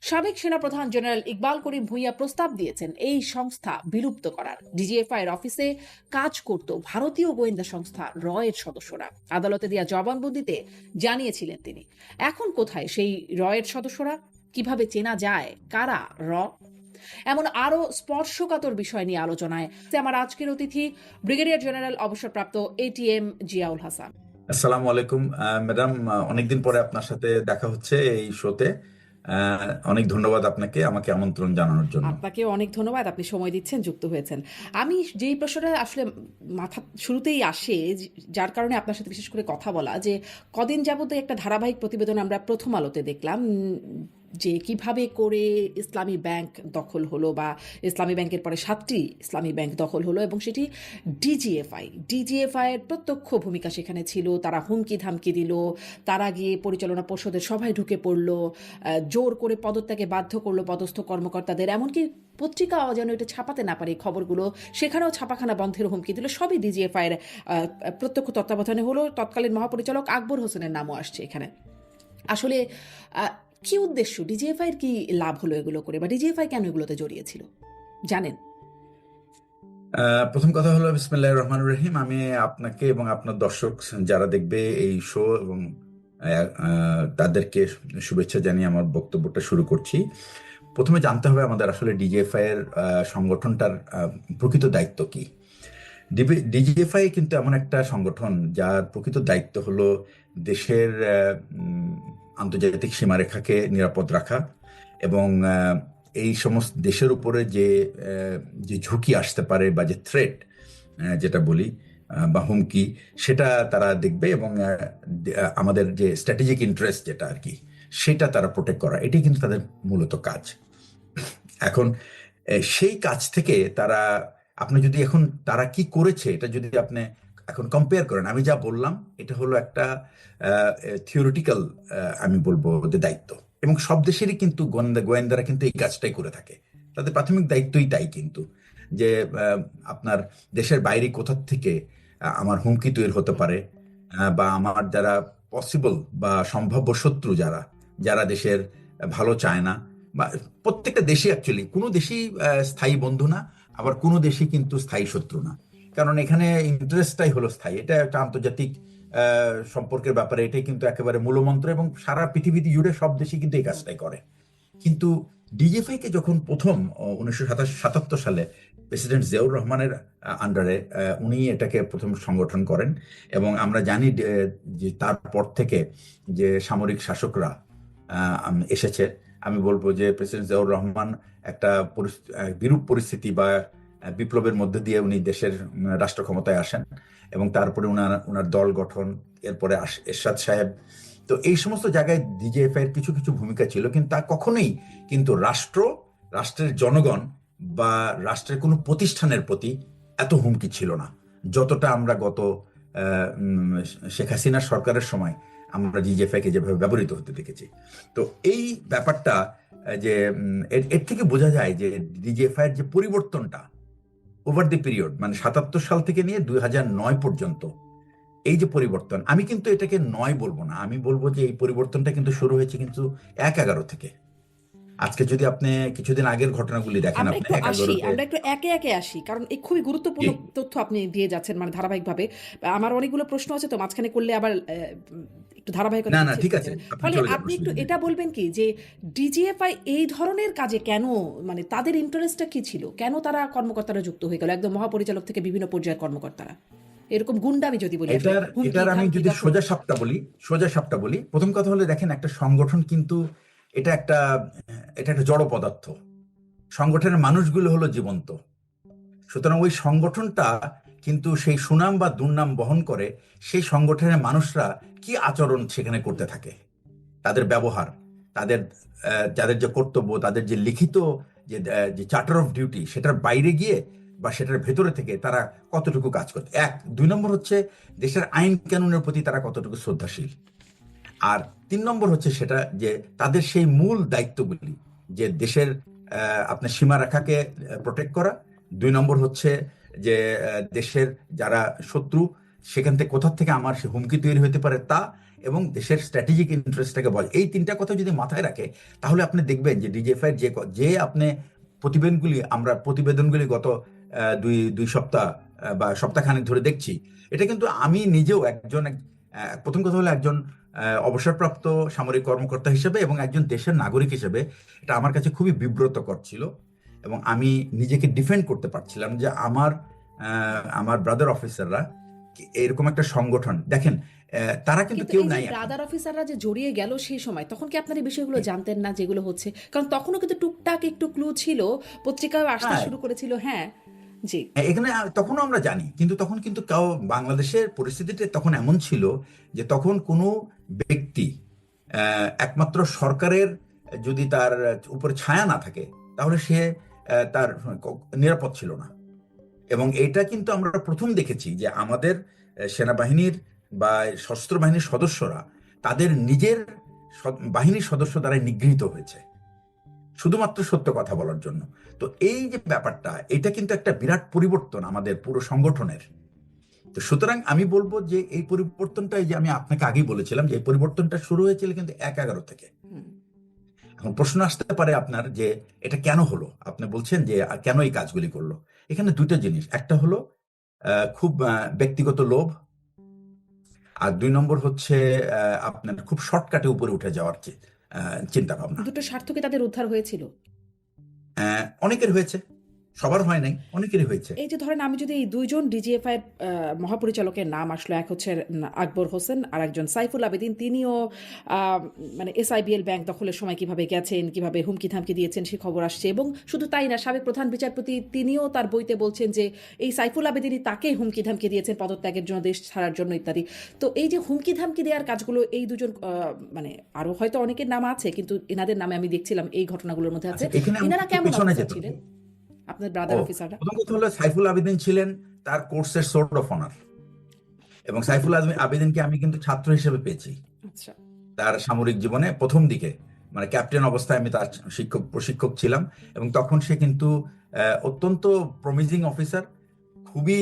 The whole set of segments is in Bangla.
সাবেক সেনাপ্রধান জেনারেল ইকবাল করিম ভূঁইয়া প্রস্তাব দিয়েছেন এই সংস্থা বিলুপ্ত করার। ডিজিএফআই এর অফিসে কাজ করত ভারতীয় গোয়েন্দা সংস্থা র এর সদস্যরা। আদালতে দেওয়া জবানবন্দিতে জানিয়েছিলেন তিনি। এখন কোথায় সেই র এর সদস্যরা? কিভাবে চেনা যায় কারা র? এমন আরো স্পর্শকাতর বিষয় নিয়ে আলোচনায় আমার আজকের অতিথি ব্রিগেডিয়ার জেনারেল অবসরপ্রাপ্ত এটিএম জিয়াউল হাসান। আসসালামু আলাইকুম ম্যাডাম, অনেকদিন পরে আপনার সাথে দেখা হচ্ছে এই শোতে। অনেক ধন্যবাদ আপনাকে আমাকে আমন্ত্রণ জানানোর জন্য। আপনাকে অনেক ধন্যবাদ, আপনি সময় দিচ্ছেন, যুক্ত হয়েছেন। আমি যেই প্রশ্নটা আসলে মাথা শুরুতেই আসে, যার কারণে আপনার সাথে বিশেষ করে কথা বলা, যে কদিন যাবত একটা ধারাবাহিক প্রতিবেদন আমরা প্রথম আলোতে দেখলাম যে কিভাবে করে ইসলামী ব্যাংক দখল হলো, বা ইসলামী ব্যাংকের পরে 7টি ইসলামী ব্যাংক দখল হলো, এবং সেটি ডিজিএফআই এর প্রত্যক্ষ ভূমিকা সেখানে ছিল। তারা হুমকি ধামকি দিল, তারা গিয়ে পরিচালনা পর্ষদের সভায় ঢুকে পড়লো, জোর করে পদত্যাগে বাধ্য করলো পদস্থ কর্মকর্তাদের, এমনকি পত্রিকা যেন এটা ছাপাতে না পারে খবরগুলো, সেখানেও ছাপাখানা বন্ধের হুমকি দিল। সবই ডিজিএফআই এর প্রত্যক্ষ তত্ত্বাবধানে হলো। তৎকালীন মহাপরিচালক আকবর হোসেনের নামও আসছে এখানে। আসলে কি উদ্দেশ্য? ডিজিএফআই এর কি লাভ হলো এগুলো করে, বা ডিজিএফআই কেন এগুলোতে জড়িয়েছিল জানেন? প্রথম কথা হলো, বিসমিল্লাহির রহমানির রহিম। আমি আপনাকে এবং আপনার দর্শক যারা দেখবে এই শো এবং তাদেরকে শুভেচ্ছা জানিয়ে আমার বক্তব্যটা শুরু করছি। প্রথমে জানতে হবে আমাদের আসলে ডিজিএফআই এর সংগঠনটার প্রকৃত দায়িত্ব কি। ডিজিএফআই কিন্তু এমন একটা সংগঠন যার প্রকৃত দায়িত্ব হলো দেশের আন্তর্জাতিক সীমারেখাকে নিরাপদ রাখা, এবং এই সমস্ত দেশের উপরে যে যে ঝুঁকি আসতে পারে বা যে থ্রেট যেটা বলি বা হুমকি, সেটা তারা দেখবে, এবং আমাদের যে স্ট্র্যাটেজিক ইন্টারেস্ট যেটা আর কি, সেটা তারা প্রোটেক্ট করা, এটাই কিন্তু তাদের মূলত কাজ। এখন সেই কাজ থেকে তারা, আপনি যদি এখন তারা কি করেছে এটা যদি আপনি এখন কম্পেয়ার করেন, আমি যা বললাম এটা হলো একটা থিওরিটিক্যাল, আমি বলবো যে দায়িত্ব, এবং সব দেশেরই কিন্তু গোয়েন্দারা কিন্তু এই কাজটাই করে থাকে। তাদের প্রাথমিক দায়িত্বই তাই কিন্তু, যে আপনার দেশের বাইরে কোথা থেকে আমার হুমকি তৈরি হতে পারে, বা আমার যারা পসিবল বা সম্ভাব্য শত্রু যারা যারা দেশের ভালো চায় না, বা প্রত্যেকটা দেশে অ্যাকচুয়ালি কোনো দেশই স্থায়ী বন্ধু না, আবার কোনো দেশই কিন্তু স্থায়ী শত্রু না, কারণ এখানে ইন্টারেস্টটাই হলো স্থায়ী। এটা একটা আন্তর্জাতিক সম্পর্কের ব্যাপারে, এটাই কিন্তু একেবারে মূলমন্ত্র, এবং সারা পৃথিবীতে জুড়ে সব দেশই কিন্তু এই কাজটাই করে। কিন্তু ডিজিএফআই কে যখন প্রথম 1977 সালে প্রেসিডেন্ট জিয়াউর রহমানের আন্ডারে উনি এটাকে প্রথম সংগঠন করেন, এবং আমরা জানি যে তারপর থেকে যে সামরিক শাসকরা এসেছে, আমি বলবো যে প্রেসিডেন্ট জিয়াউর রহমান একটা বিরূপ পরিস্থিতি বা বিপ্লবের মধ্যে দিয়ে উনি দেশের রাষ্ট্র ক্ষমতায় আসেন, এবং তারপরে উনার দল গঠন, এরপরে এরশাদ সাহেব। তো এই সমস্ত জায়গায় ডিজিএফআই এর কিছু কিছু ভূমিকা ছিল, কিন্তু তা কখনোই কিন্তু রাষ্ট্রের জনগণ বা রাষ্ট্রের কোনো প্রতিষ্ঠানের প্রতি এত হুমকি ছিল না, যতটা আমরা গত শেখ হাসিনা সরকারের সময় আমরা ডিজিএফআই কে যেভাবে ব্যবহৃত হতে দেখেছি। তো এই ব্যাপারটা যে এর থেকে বোঝা যায় যে ডিজিএফআই এর যে পরিবর্তনটা ওভার দি পিরিয়ড, মানে 77 সাল থেকে নিয়ে 2009 পর্যন্ত, এই যে পরিবর্তন, আমি কিন্তু এটাকে 9 বলবো না, আমি বলবো যে এই পরিবর্তনটা কিন্তু শুরু হয়েছে কিন্তু 11 থেকে। আজকে যদি আপনি কিছুদিন আগের ঘটনাগুলি দেখেন, আমরা আপনি একটু আসি, 11-তে আমরা একটু একে একে আসি, কারণ এই খুবই গুরুত্বপূর্ণ তথ্য আপনি দিয়ে যাচ্ছেন, মানে ধারাবাহিকভাবে। আমার অনেকগুলো প্রশ্ন আছে, তো মাঝখানে করলে আবার একটু ধারাবাহিকতা না ছেড়ে ঠিক যাবে। আছে, ফলে চলে যান, আপনি একটু অসুবিধা নেই। এটা বলবেন কি, যে ডিজিএফআই এই ধরনের কাজে কেন, মানে তাদের ইন্টারেস্টটা কি ছিল, কেন তারা কর্মকর্তারা যুক্ত হয়ে গেল, একদম মহাপরিচালক থেকে বিভিন্ন পর্যায়ের কর্মকর্তারা? এরকম গুন্ডামি যদি বলি, আসলে এটার হুমকি এটার আমি ধামকি যদি দখল। সোজা সাপটা বলি, প্রথম কথা হলে দেখেন, একটা সংগঠন কিন্তু এটা একটা এটা একটা জড় পদার্থ, সংগঠনের মানুষগুলো হলো জীবন্ত। সুতরাং ওই সংগঠনটা কিন্তু সেই সুনাম বা দুর্নাম বহন করে সেই সংগঠনের মানুষরা কি আচরণ সেখানে করতে থাকে, তাদের ব্যবহার, তাদের যাদের যে কর্তব্য, তাদের যে লিখিত যে চার্টার অফ ডিউটি, সেটার বাইরে গিয়ে বা সেটার ভেতরে থেকে তারা কতটুকু কাজ করতে, এক। 2 নম্বর হচ্ছে দেশের আইন কানুনের প্রতি তারা কতটুকু শ্রদ্ধাশীল। আর 3 নম্বর হচ্ছে সেটা যে তাদের সেই মূল দায়িত্বগুলি, যে দেশের আপনার সীমারেখাকে প্রোটেক্ট করা। 2 নম্বর হচ্ছে যে দেশের যারা শত্রু, সেখান থেকে কোথা থেকে আমার সে হুমকি তৈরি হতে পারে তা। এবং দেশের স্ট্র্যাটেজিক ইন্টারেস্টটাকে বজায়, এই তিনটা কথা যদি মাথায় রাখে, তাহলে আপনি দেখবেন যে ডিজিএফআই যে আপনি প্রতিবেদনগুলি গত দুই দুই সপ্তাহ বা সপ্তাহখানেক ধরে দেখছি, এটা কিন্তু আমি নিজেও প্রথম কথা হলো একজন অবসরপ্রাপ্ত সামরিক কর্মকর্তা হিসেবে এবং একজন দেশের নাগরিক হিসেবে এটা আমার কাছে খুবই বিব্রতকর ছিল, এবং আমি নিজেকে ডিফেন্ড করতে পারছিলাম যে আমার ব্রাদার অফিসাররা এরকম একটা সংগঠন দেখেন, তারা কিন্তু কিন্তু কেউ এই যে নাই এখন। ব্রাদার অফিসাররা যে জড়িয়ে গেল সেই সময়, তখন কি আপনার এই বিষয়গুলো জানতেন না যেগুলো হচ্ছে? কারণ তখনও কিন্তু টুকটাক একটু ক্লু ছিল, পত্রিকাও আসতে হ্যাঁ, শুরু করেছিল। হ্যাঁ, জি। এখানে তখনও আমরা জানি, কিন্তু তখন কিন্তু বাংলাদেশের পরিস্থিতিটা তখন এমন ছিল যে তখন কোনো ব্যক্তি একমাত্র সরকারের যদি তার উপর ছায়া না থাকে, তাহলে সে তার নিরাপদ ছিল না। এবং এটা কিন্তু আমরা প্রথম দেখেছি যে আমাদের সেনাবাহিনীর বা সশস্ত্র বাহিনীর সদস্যরা তাদের নিজের বাহিনীর সদস্য দ্বারা নিগৃহীত হয়েছে শুধুমাত্র সত্য কথা বলার জন্য। তো এই যে ব্যাপারটা, এটা কিন্তু একটা বিরাট পরিবর্তন আমাদের পুরো সংগঠনের। তো সুতরাং আমি বলবো যে এই পরিবর্তনটা, এই যে আমি আপনাকে আগেই বলেছিলাম যে এই পরিবর্তনটা শুরু হয়েছিল কিন্তু ১/১১ থেকে। হুম। এখন প্রশ্ন আসতে পারে আপনার যে এটা কেন হলো, আপনি বলছেন যে কেন এই কাজগুলি করলো। এখানে দুটো জিনিস, একটা হলো খুব ব্যক্তিগত লোভ, আর ২ নম্বর হচ্ছে আপনার খুব শর্টকাটে উপরে উঠে যাওয়ার চিন্তা ভাবনা। দুটো স্বার্থ কি তাদের উদ্ধার হয়েছিল? অনেকের হয়েছে, সবার হয় নাই, অনেকেরই হয়েছে। এই যে ধরেন, আমি যদি এই দুইজন ডিজিএফআই মহাপরিচালকের নাম আসলো, এক হচ্ছে আকবর হোসেন আর একজন সাইফুল আবেদিন, তিনিও মানে এসআইবিএল ব্যাংক দখলের সময় কিভাবে গেছেন, কিভাবে হুমকি ধামকি দিয়েছেন সে খবর আসছে। এবং শুধু তাই না, সাবেক প্রধান বিচারপতি তিনিও তার বইতে বলছেন যে এই সাইফুল আবেদিনই তাকে হুমকি ধামকি দিয়েছেন পদত্যাগের জন্য, দেশ ছাড়ার জন্য ইত্যাদি। তো এই যে হুমকি ধামকি দেওয়ার কাজগুলো, এই দুজন মানে আরো হয়তো অনেকের নাম আছে, কিন্তু এনাদের নামে আমি দেখছিলাম এই ঘটনাগুলোর মধ্যে আছে। আচ্ছা, এখানে আমি এনারা একটু কেমন পেছনে অফিসার যেতে ছিলেন, হবে। আপনার ও, ব্রাদার অফিসাররা? প্রথম কথা হলো সাইফুল আবেদিন ছিলেন তার কোর্সের সোর্ড অফ অনার, এবং সাইফুল আবেদিনকে আমি কিন্তু ছাত্র হিসেবে পেয়েছি আচ্ছা। তার সামরিক জীবনে প্রথম দিকে, মানে ক্যাপ্টেন অবস্থায় আমি তার প্রশিক্ষক ছিলাম। এবং তখন সে কিন্তু অত্যন্ত প্রমিজিং অফিসার, খুবই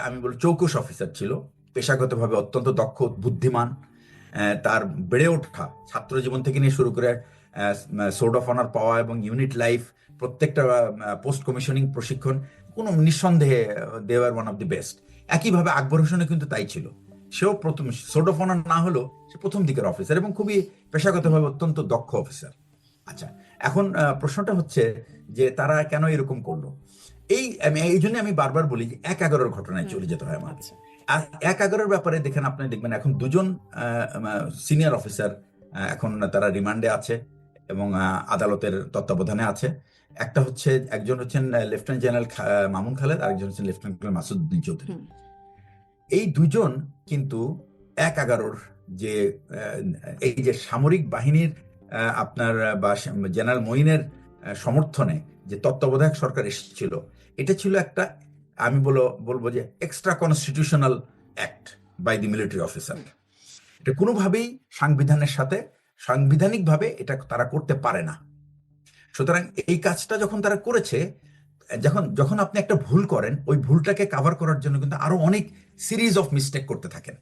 আমি বলি চৌকস অফিসার ছিল, পেশাগতভাবে অত্যন্ত দক্ষ, বুদ্ধিমান। তার বেড়ে ওঠা ছাত্র জীবন থেকে নিয়ে শুরু করে সোর্ড অফ অনার পাওয়া এবং ইউনিট লাইফ, প্রত্যেকটা পোস্ট কমিশনিং প্রশিক্ষণ, কোনো নিঃসন্দেহে দে আর ওয়ান অফ দি বেস্ট। একইভাবে আকবর হোসেনও কিন্তু তাই ছিল, সেও প্রথম সোর্ড অফ অনার না হলেও সে প্রথম দিকের অফিসার এবং খুবই পেশাগতভাবে অত্যন্ত দক্ষ অফিসার। আচ্ছা, এখন প্রশ্নটা হচ্ছে যে তারা কেন এরকম করলো। এই জন্য আমি বারবার বলি যে ১/১১ ঘটনায় চলে যেতে হয় আমাদের। আচ্ছা। আর ১/১১ ব্যাপারে আপনি দেখবেন এখন দুজন সিনিয়র অফিসার এখন তারা রিমান্ডে আছে এবং আদালতের তত্ত্বাবধানে আছে। একজন হচ্ছেন লেফটেন্যান্ট জেনারেল মামুন খালেদ, আরেকজন হচ্ছেন লেফটেন্যান্ট জেনারেল মাসুদউদ্দিন চৌধুরী। হুম। এই দুজন কিন্তু ১/১১ যে এই যে সামরিক বাহিনীর আপনার বা জেনারেল মঈনের সমর্থনে যে তত্ত্বাবধায়ক সরকার এসেছিল, এটা ছিল একটা, আমি বলবো যে extra constitutional act by the military officer. এটা কোনোভাবেই সাংবিধানিকভাবে এটা তারা করতে পারে না। সুতরাং এই কাজটা যখন তারা করেছে, যখন আপনি একটা ভুল করেন, ওই ভুলটাকে কাভার করার জন্য কিন্তু আরো অনেক সিরিজ অফ মিস্টেক করতে থাকেন।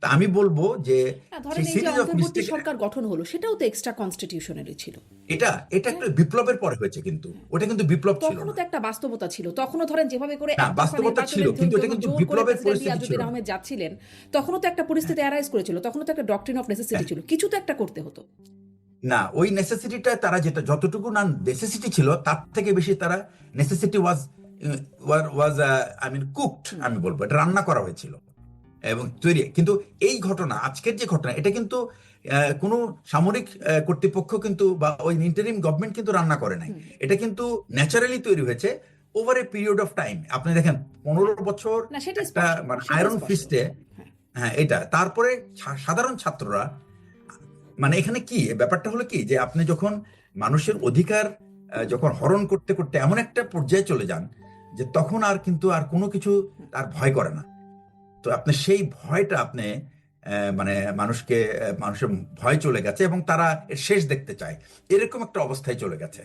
তা আমি বলবো যে ধরেন সেই এই যে সিরিজ অফ অন্তর্বর্তী মিস্টেক, সরকার গঠন হলো, সেটাও তো এক্সট্রা কনস্টিটিউশনারি ছিল। এটা একটা বিপ্লবের পরে হয়েছে, কিন্তু ওটা কিন্তু বিপ্লব ছিল তখনও না। তো একটা বাস্তবতা ছিল। তখনও ধরেন যেভাবে করে না, একতরফা বাস্তবতা ছিল, নির্বাচনের কিন্তু এটা জন্য কিন্তু জোর করে বিপ্লবের প্রেসিডেন্ট পরিস্থিতি ছিল ইয়াজউদ্দিন না। আহমেদ যাচ্ছিলেন, তখনও তো একটা পরিস্থিতি অ্যারাইজ করেছিল, তখনও তো একটা ডক্ট্রিন অফ নেসেসিটি ছিল, কিছু তো একটা করতে হতো। না, ওই নেসেসিটিটা তারা যতটুকু না নেসেসিটি ছিল, তার থেকে বেশি তারা necessity was I mean cooked, আমি বলবো এটা রান্না করা হয়েছিল এবং তৈরি। কিন্তু এই ঘটনা, আজকের যে ঘটনা, এটা কিন্তু কোনো সামরিক কর্তৃপক্ষ কিন্তু বা ওই ইন্টারিম গভর্নমেন্ট কিন্তু রান্না করে নাই। এটা কিন্তু ন্যাচারালি তৈরি হয়েছে over a period of time. আপনি দেখেন ১৫ বছর না, সেটাই একটা স্পষ্ট, মানে সেটাই আয়রন স্পষ্ট। ফিস্টে, হ্যাঁ। হ্যাঁ এটা। তারপরে সাধারণ ছাত্ররা, মানে এখানে কি ব্যাপারটা হলো কি যে আপনি যখন মানুষের অধিকার যখন হরণ করতে করতে এমন একটা পর্যায়ে চলে যান যে তখন আর কিন্তু আর কোনো কিছু আর ভয় করে না। তো আপনি সেই ভয়টা আপনি মানে মানুষের ভয় চলে গেছে এবং তারা এর শেষ দেখতে চায়, এরকম একটা অবস্থায় চলে গেছে।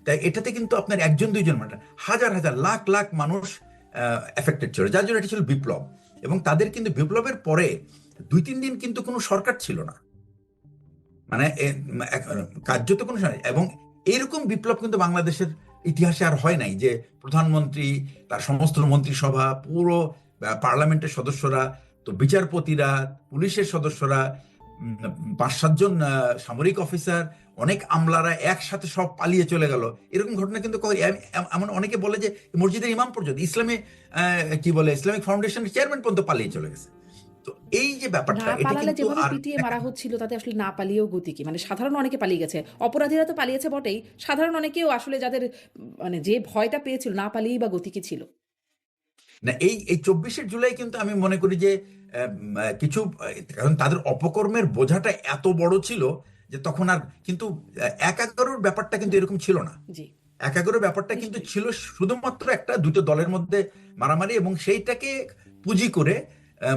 তাই এটাতে কিন্তু আপনার একজন দুইজন, মানে হাজার হাজার লাখ লাখ মানুষ এফেক্টেড ছিল, যার জন্য এটা ছিল বিপ্লব। এবং তাদের কিন্তু বিপ্লবের পরে দুই তিন দিন কিন্তু কোনো সরকার ছিল না, মানে কার্যত কোনো এবং এইরকম বিপ্লব কিন্তু বাংলাদেশের ইতিহাসে আর হয় নাই যে প্রধানমন্ত্রী, তার সমস্ত মন্ত্রিসভা, পুরো পার্লামেন্টের সদস্যরা, তো বিচারপতিরা, পুলিশের সদস্যরা, ৫-৭ জন সামরিক অফিসার, অনেক আমলারা একসাথে সব পালিয়ে চলে গেল। এরকম ঘটনা কিন্তু এমন অনেকে বলে যে মসজিদের ইমাম পর্যন্ত, ইসলামী কি বলে, ইসলামিক ফাউন্ডেশনের চেয়ারম্যান পর্যন্ত পালিয়ে চলে গেছে। তো এই যে ব্যাপারটা, না এটা পালালে কিন্তু যেভাবে আর পিটিয়ে মারা হচ্ছিল তাতে আসলে না পালিয়েও গতি কি, মানে সাধারণ অনেকে পালিয়ে গেছে, অপরাধীরা তো পালিয়েছে বটেই, সাধারণ অনেকেও আসলে যাদের মানে যে ভয়টা পেয়েছিল না পালিয়েই বা গতি কি ছিল। না, এই এই ২৪শে জুলাই কিন্তু আমি মনে করি যে কিছু, কারণ তাদের অপকর্মের বোঝাটা এত বড় ছিল যে তখন আর কিন্তু ১-১১-র ব্যাপারটা কিন্তু এরকম ছিল না। জি, ১-১১-র ব্যাপারটা কিন্তু নিশ্চয়ই। ছিল শুধুমাত্র একটা দুটো দলের মধ্যে মারামারি, এবং সেইটাকে পুঁজি করে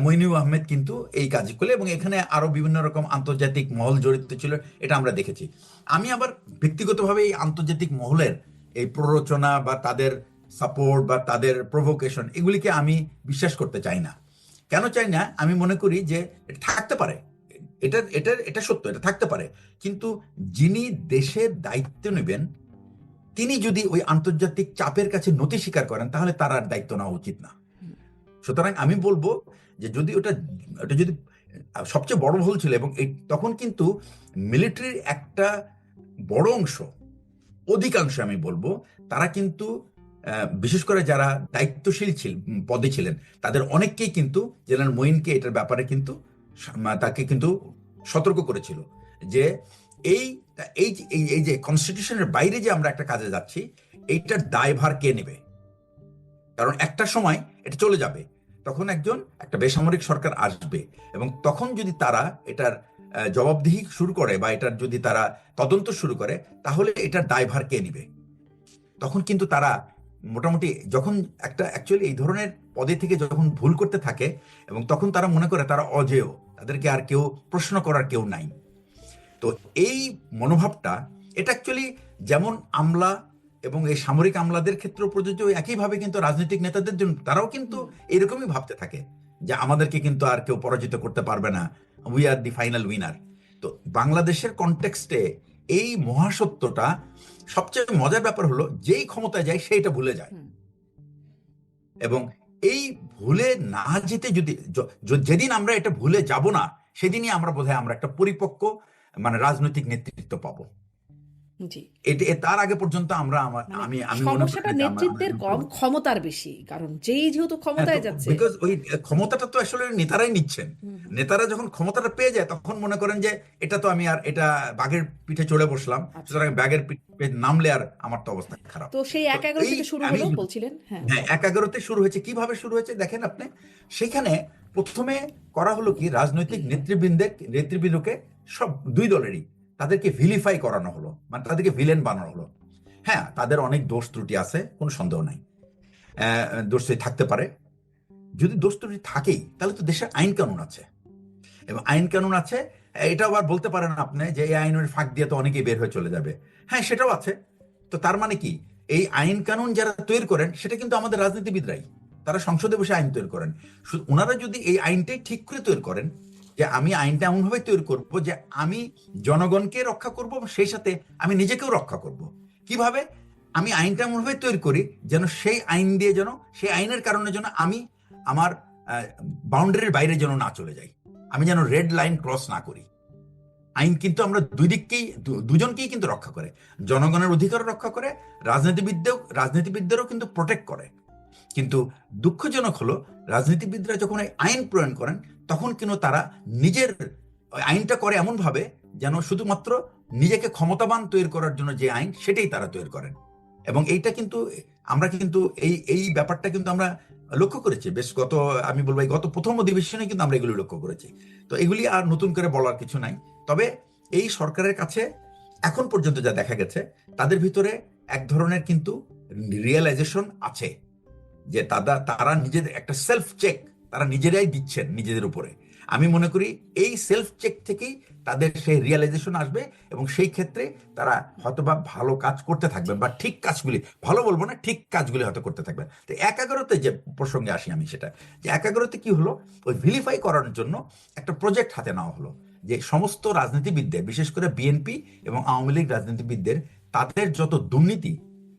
মইনুল আহমেদ কিন্তু এই কাজ করলে, এবং এখানে আরো বিভিন্ন রকম আন্তর্জাতিক মহল জড়িত ছিল, এটা আমরা দেখেছি। আমি আবার ব্যক্তিগতভাবে এই আন্তর্জাতিক মহলের এই প্ররোচনা বা তাদের সাপোর্ট বা তাদের প্রভোকেশন, এগুলিকে আমি বিশ্বাস করতে চাই না। কেন চাই না? আমি মনে করি যে এটা থাকতে পারে, এটা এটা এটা সত্য, এটা থাকতে পারে, কিন্তু যিনি দেশের দায়িত্ব নেবেন তিনি যদি ওই আন্তর্জাতিক চাপের কাছে নতি স্বীকার করেন, তাহলে তার আর দায়িত্ব নেওয়া উচিত না। সুতরাং আমি বলবো যে যদি ওটা ওটা যদি সবচেয়ে বড় ভুল ছিল, এবং তখন কিন্তু মিলিটারির একটা বড় অংশ, অধিকাংশ আমি বলবো, তারা কিন্তু বিশেষ করে যারা দায়িত্বশীল পদে ছিলেন, তাদের অনেককেই কিন্তু জেনারেল মঈনকে এটার ব্যাপারে কিন্তু তাকে কিন্তু সতর্ক করেছিল যে এই এই এই যে কনস্টিটিউশনের বাইরে যে আমরা একটা কাজে যাচ্ছি, এইটার দায়ভার কে নেবে? কারণ একটা সময় এটা চলে যাবে, তখন একটা বেসামরিক সরকার আসবে, এবং তখন যদি তারা এটার জবাবদিহি শুরু করে বা এটার যদি তারা তদন্ত শুরু করে, তাহলে এটার দায়ভার কে নিবে? তখন কিন্তু তারা মোটামুটি, যখন একটা অ্যাকচুয়ালি এই ধরনের পদে থেকে যখন ভুল করতে থাকে, এবং তখন তারা মনে করে তারা অজেয়, তাদেরকে আর কেউ প্রশ্ন করার কেউ নাই। তো এই মনোভাবটা, এটা অ্যাকচুয়ালি যেমন আমলা এবং এই সামরিক আমলাদের ক্ষেত্রেও প্রযোজ্য, একইভাবে কিন্তু রাজনৈতিক নেতাদের জন্য, তারাও কিন্তু এরকমই ভাবতে থাকে যে আমাদেরকে কিন্তু আর কেউ পরাজিত করতে পারবে না, we are the final winner. তো বাংলাদেশের কনটেক্সটে এই মহাসত্যটা, সবচেয়ে মজার ব্যাপার হলো যেই ক্ষমতায় যায় সেইটা ভুলে যায়, এবং এই ভুলে না যেতে যদি যেদিন আমরা এটা ভুলে যাব না, সেদিনই আমরা বোধহয় আমরা একটা পরিপক্ক মানে রাজনৈতিক নেতৃত্ব পাবো। জি, তার আগে পর্যন্ত আমরা মানে আমি আমি মনে করি সমস্যাটা না যে নেতৃত্বের কম, ক্ষমতার বেশি, কারণ যেহেতু হ্যাঁ, তো ক্ষমতায় যাচ্ছে। বিকজ ওই ক্ষমতাটা তো আসলে নেতারাই নিচ্ছেন। নেতারা যখন ক্ষমতাটা পেয়ে যায়, তখন মনে করেন যে এটা তো আমি আর এটা বাঘের পিঠে চড়ে বসলাম, আচ্ছা, সুতরাং ব্যাগের পিঠে নামলে আর আমার তো অবস্থা খারাপ। তো সেই তো ১-১১ এই থেকে শুরু আমি হলো বলছিলেন, হ্যাঁ। হ্যাঁ, ১-১১-তে শুরু হয়েছে। কিভাবে শুরু হয়েছে দেখেন আপনি, সেখানে প্রথমে করা হলো কি, রাজনৈতিক নেতৃবৃন্দকে, সব দুই দলেরই, তাদেরকে ভিলিফাই করানো হলো, মানে তাদেরকে ভিলেন বানানো হলো। হ্যাঁ, তাদের অনেক দোষ ত্রুটি আছে, কোনো সন্দেহ নাই, দোষ থাকতে পারে। যদি দোষ ত্রুটি থাকেই, তাহলে তো দেশের আইন কানুন আছে, এবং আইন কানুন আছে। এটা আবার বলতে পারেন আপনি যে এই আইনের ফাঁক দিয়ে তো অনেকেই বের হয়ে চলে যাবে। হ্যাঁ, সেটাও আছে। তো তার মানে কি, এই আইন কানুন যারা তৈরি করেন, সেটা কিন্তু আমাদের রাজনীতিবিদরাই, তারা সংসদে বসে আইন তৈরি করেন। ওনারা যদি এই আইনটাই ঠিক করে তৈরি করেন, যে আমি আইনটা এমনভাবে তৈরি করব যে আমি জনগণকে রক্ষা করব, সেই সাথে আমি নিজেকেও রক্ষা করব। কিভাবে? আমি আইনটা এমনভাবে তৈরি করি যেন সেই আইন দিয়ে, যেন সেই আইনের কারণে যেন আমি আমার বাউন্ডারির বাইরে যেন না চলে যাই, আমি যেন রেড লাইন ক্রস না করি। আইন কিন্তু আমরা দুই দিককেই, দুজনকেই কিন্তু রক্ষা করে, জনগণের অধিকারও রক্ষা করে, রাজনীতিবিদদেরও কিন্তু প্রোটেক্ট করে। কিন্তু দুঃখজনক হলো, রাজনীতিবিদরা যখন এই আইন প্রণয়ন করেন, তখন কিন্তু তারা নিজের আইনটা করে এমন ভাবে যেন শুধুমাত্র নিজেকে ক্ষমতাবান তৈরি করার জন্য যে আইন, সেটাই তারা তৈরি করেন। এবং এইটা কিন্তু আমরা কিন্তু এই এই ব্যাপারটা কিন্তু আমরা লক্ষ্য করেছি বেশ, আমি বলবো গত প্রথম অধিবেশনে কিন্তু আমরা এগুলি লক্ষ্য করেছি। তো এগুলি আর নতুন করে বলার কিছু নাই। তবে এই সরকারের কাছে এখন পর্যন্ত যা দেখা গেছে, তাদের ভিতরে এক ধরনের কিন্তু রিয়েলাইজেশন আছে যে তারা নিজেদের একটা সেলফ চেক তারা নিজেরাই দিচ্ছেন নিজেদের উপরে। আমি মনে করি এই সেলফ চেক থেকেই তাদের সেই রিয়েলাইজেশন আসবে, এবং সেই ক্ষেত্রে তারা হয়তোবা ভালো কাজ করতে থাকবেন, বা ঠিক কাজগুলি, ভালো বলবো না, ঠিক কাজগুলি হয়তো করতে থাকবেন। তো ১/১১-তে যে প্রসঙ্গে আসি আমি, সেটা যে ১/১১-তে কি হলো, ওই ভিলিফাই করার জন্য একটা প্রজেক্ট হাতে নেওয়া হলো, যে সমস্ত রাজনীতিবিদদের, বিশেষ করে বিএনপি এবং আওয়ামী লীগ রাজনীতিবিদদের, তাদের যত দুর্নীতি,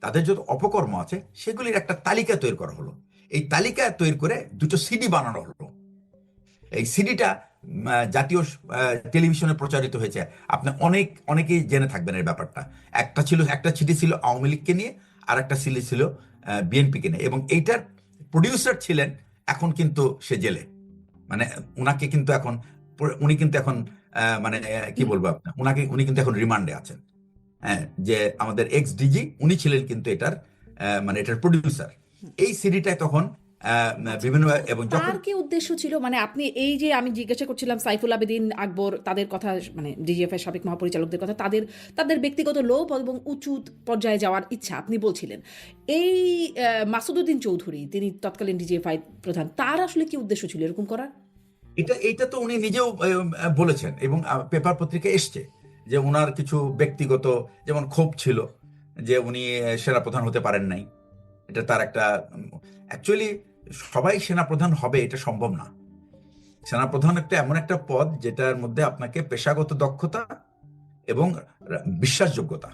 তাদের যত অপকর্ম আছে, সেগুলির একটা তালিকা তৈরি করা হলো। এই তালিকা তৈরি করে দুটো সিডি বানানো হলো। এই সিডিটা জাতীয় টেলিভিশনে প্রচারিত হয়েছে। আপনি অনেকেই জেনে থাকবেন এই ব্যাপারটা। একটা সিডি ছিল আওয়ামী লীগকে নিয়ে, আর একটা সিডি ছিল বিএনপিকে নিয়ে, এবং এইটার প্রডিউসার ছিলেন, এখন কিন্তু সে জেলে। মানে উনাকে কিন্তু এখন, উনি কিন্তু এখন মানে কি বলবো আপনার, উনি কিন্তু এখন রিমান্ডে আছেন। হ্যাঁ, যে আমাদের এক্স ডিজি উনি ছিলেন কিন্তু এটার মানে এটার প্রডিউসার। এই সিডিটায় তখন বিভিন্ন, এবং যখন তার কি উদ্দেশ্য ছিল, মানে আপনি এই যে আমি জিজ্ঞাসা করছিলাম সাইফুল আবেদিন আকবর তাদের কথা, মানে ডিজিএফআই সাবেক মহাপরিচালকদের কথা, তাদের তাদের ব্যক্তিগত লোভ এবং উঁচু পর্যায়ে যাওয়ার ইচ্ছা আপনি বলছিলেন, এই মাসুদউদ্দিন চৌধুরী তিনি তৎকালীন ডিজিএফআই প্রধান, তার আসলে কি উদ্দেশ্য ছিল এরকম করার? এইটা তো উনি নিজেও বলেছেন, এবং পেপার পত্রিকায় এসছে যে ওনার কিছু ব্যক্তিগত যেমন ক্ষোভ ছিল, যে উনি সেনাপ্রধান হতে পারেন নাই। এটা তার একটা, অ্যাকচুয়ালি সবাই সেনাপ্রধান হবে এটা সম্ভব না। সেনাপ্রধান এমন একটা পদ যেটার মধ্যে আপনাকে পেশাগত দক্ষতা এবং বিশ্বাসযোগ্যতা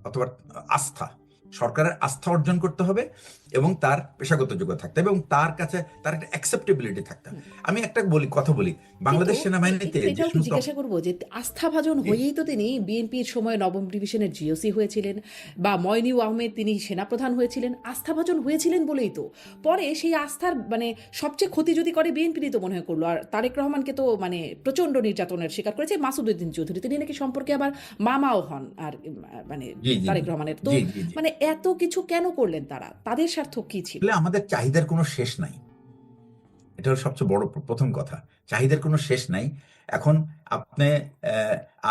অথবা আস্থা, সরকারের আস্থা অর্জন করতে হবে, এবং তার পেশাগত যোগ্যতা থাকতে হবে, এবং তার কাছে তার একটা অ্যাকসেপ্টেবিলিটি থাকতে হবে। আমি একটা কথা বলি, বাংলাদেশ কিন্তু সেনাবাহিনীতে যে এটাও একটু সমস্ত, জিজ্ঞাসা করবো যে আস্থাভাজন হয়েই তো তিনি বিএনপির সময় নবম ডিভিশনের জিওসি হয়েছিলেন, বা ময়নিউ আহমেদ তিনি সেনাপ্রধান হয়েছিলেন, আস্থাভাজন হয়েছিলেন বলেই তো পরে সেই আস্থার মানে সবচেয়ে ক্ষতি যদি করে বিএনপিরই তো মনে হয় করলো। আর তারেক রহমানকে তো মানে প্রচণ্ড নির্যাতনের শিকার করেছে মাসুদউদ্দিন চৌধুরী, তিনি নাকি সম্পর্কে আবার মামাও হন আর মানে জি জি তারেক জি রহমানের তো। জি জি জি মানে এত কিছু কেন করলেন তারা, তাদের স্বার্থ কি ছিল? আসলে আমাদের চাহিদার কোনো শেষ নাই, এটা হলো সবচেয়ে বড় প্রথম কথা। চাহিদার কোনো শেষ নাই। এখন আপনি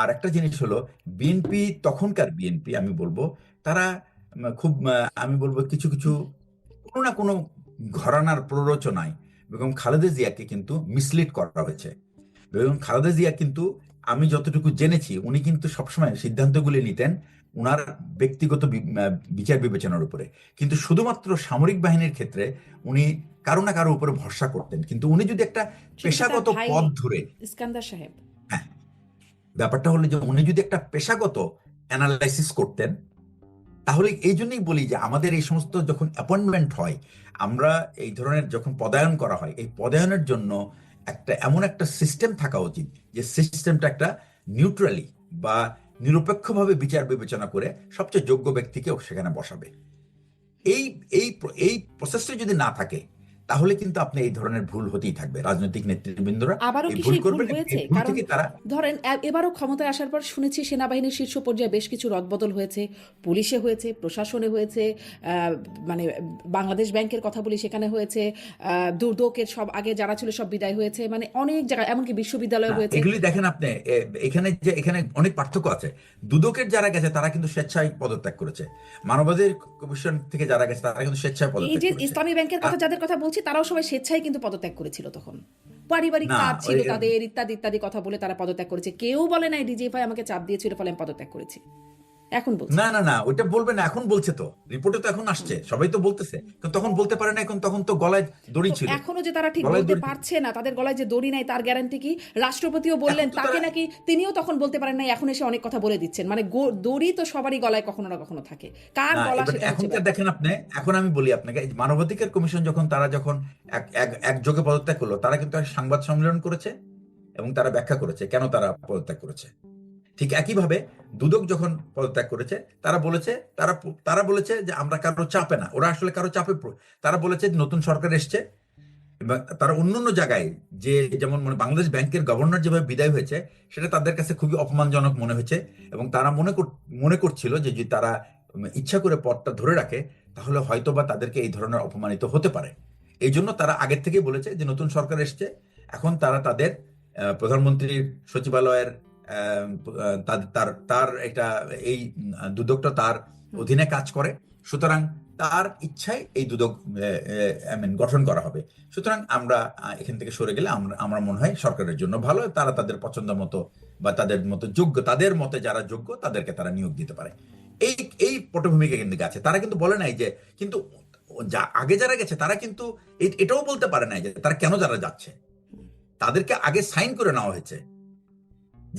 আর একটা জিনিস হলো, বিএনপি, তখনকার বিএনপি আমি বলবো, তারা খুব আমি বলবো কিছু কিছু কোনো না কোনো ঘরানার প্ররোচনায় বেগম খালেদা জিয়াকে কিন্তু মিসলিড করা হয়েছে। বেগম খালেদা জিয়া কিন্তু, আমি যতটুকু জেনেছি, উনি কিন্তু সবসময় সিদ্ধান্তগুলি নিতেন উনার ব্যক্তিগত বিচার বিবেচনার উপরে, কিন্তু শুধুমাত্র সামরিক বাহিনীর ক্ষেত্রে উনি কারো না কারো উপরে ভরসা করতেন। কিন্তু উনি যদি একটা সেটা কি তার পেশাগত ভাই পথ ধরে, ইস্কান্দার সাহেব? হ্যাঁ, ব্যাপারটা হলো যে উনি যদি একটা পেশাগত অ্যানালাইসিস করতেন, তাহলে এই জন্যই বলি যে আমাদের এই সমস্ত যখন অ্যাপয়েন্টমেন্ট হয়, আমরা এই ধরনের যখন পদায়ন করা হয়, এই পদায়নের জন্য এমন একটা সিস্টেম থাকা উচিত, যে সিস্টেমটা একটা নিউট্রালি বা নিরপেক্ষভাবে বিচার বিবেচনা করে সবচেয়ে যোগ্য ব্যক্তিকে সেখানে বসাবে। এই এই এই প্রসেসটা যদি না থাকে, তাহলে কিন্তু আপনি এই ধরনের ভুল হতেই থাকবে। রাজনৈতিক নেতৃবৃন্দরা আবারও এই কি ভুল সেই ভুল করবেন, এবং হয়েছে? এই ভুল কারণ থেকে তারা, ধরেন এবারও ক্ষমতায় আসার পর শুনেছি সেনাবাহিনীর শীর্ষ পর্যায়ে বেশ কিছু রদবদল হয়েছে, পুলিশে হয়েছে, প্রশাসনে হয়েছে, মানে বাংলাদেশ ব্যাংকের কথা বলি সেখানে হয়েছে, দুদকের সব আগে যারা ছিল সব বিদায় হয়েছে, মানে অনেক জায়গায়, এমনকি বিশ্ববিদ্যালয় না, হয়েছে। এগুলি দেখেন আপনি, এখানে অনেক পার্থক্য আছে। দুদকের যারা গেছে তারা কিন্তু স্বেচ্ছায় পদত্যাগ করেছে। মানবাধিকার কমিশন থেকে যারা গেছে তারা কিন্তু স্বেচ্ছায় এই পদত্যাগ যে করেছে। ইসলামী ব্যাংকের কথা যাদের কথা বলছি তারাও সবাই স্বেচ্ছায় কিন্তু পদত্যাগ করেছিল তখন, পারিবারিক না কাজ ছিল ওই, তাদের, ইত্যাদি ইত্যাদি কথা বলে তারা পদত্যাগ করেছে। কেউ বলে নাই ডিজিএফআই আমাকে চাপ দিয়েছিল ফলে আমি পদত্যাগ করেছি, এখন বলছে। না না না, ওইটা বলবে না, এখন বলছে তো, রিপোর্টে তো এখন আসছে, সবাই তো বলতেছে। কিন্তু তখন বলতে পারে না, এখন তখন তো গলায় দড়ি তো ছিল, এখনো যে তারা ঠিক গলায় বলতে দড়ি ছিল। পারছে না, তাদের গলায় যে দড়ি নাই তার গ্যারান্টি কি? রাষ্ট্রপতিও এখন বললেন তো তাকে তারা, নাকি, তিনিও তখন বলতে পারেন নাই, এখন এসে অনেক কথা বলে দিচ্ছেন। মানে দড়ি তো সবারই গলায় কখনো না কখনো থাকে, কার না গলা এবার সেটা হচ্ছে এখনকার ব্যাপার। দেখেন আপনি, এখন আমি বলি আপনাকে, এই মানবাধিকার কমিশন তারা যখন একযোগে পদত্যাগ করলো, তারা কিন্তু এক সংবাদ সম্মেলন করেছে, এবং তারা ব্যাখ্যা করেছে কেন তারা পদত্যাগ করেছে। ঠিক একইভাবে দুদক যখন পদত্যাগ করেছে, তারা বলেছে যে আমরা কারো চাপে না, ওরা আসলে কারো চাপে তারা বলেছে যে নতুন সরকার এসছে, এবং তারা অন্যান্য জায়গায়, যে যেমন বাংলাদেশ ব্যাংকের গভর্নর যেভাবে বিদায় হয়েছে, সেটা তাদের কাছে খুবই অপমানজনক মনে হয়েছে, এবং তারা মনে করছিল যে যদি তারা ইচ্ছা করে পদটা ধরে রাখে, তাহলে হয়তোবা তাদেরকে এই ধরনের অপমানিত হতে পারে। এই জন্য তারা আগের থেকেই বলেছে যে নতুন সরকার এসছে, এখন তারা তাদের প্রধানমন্ত্রীর সচিবালয়ের তার তার তার এটা, এই দুদকটা তার হুম। অধীনে কাজ করে, সুতরাং তার ইচ্ছায় এই দুদক গঠন করা হবে। সুতরাং আমরা এখান থেকে সরে গেলে আমার মনে হয় সরকারের জন্য ভালো, তারা তাদের পছন্দ মতো বা তাদের মতো যোগ্য, তাদের মতে যারা যোগ্য তাদেরকে তারা নিয়োগ দিতে পারে। এই এই পটভূমিকা কিন্তু আছে। তারা কিন্তু বলে নাই যে, কিন্তু আগে যারা গেছে তারা কিন্তু এটাও বলতে পারে নাই যে তারা কেন যারা যাচ্ছে, তাদেরকে আগে সাইন করে নেওয়া হয়েছে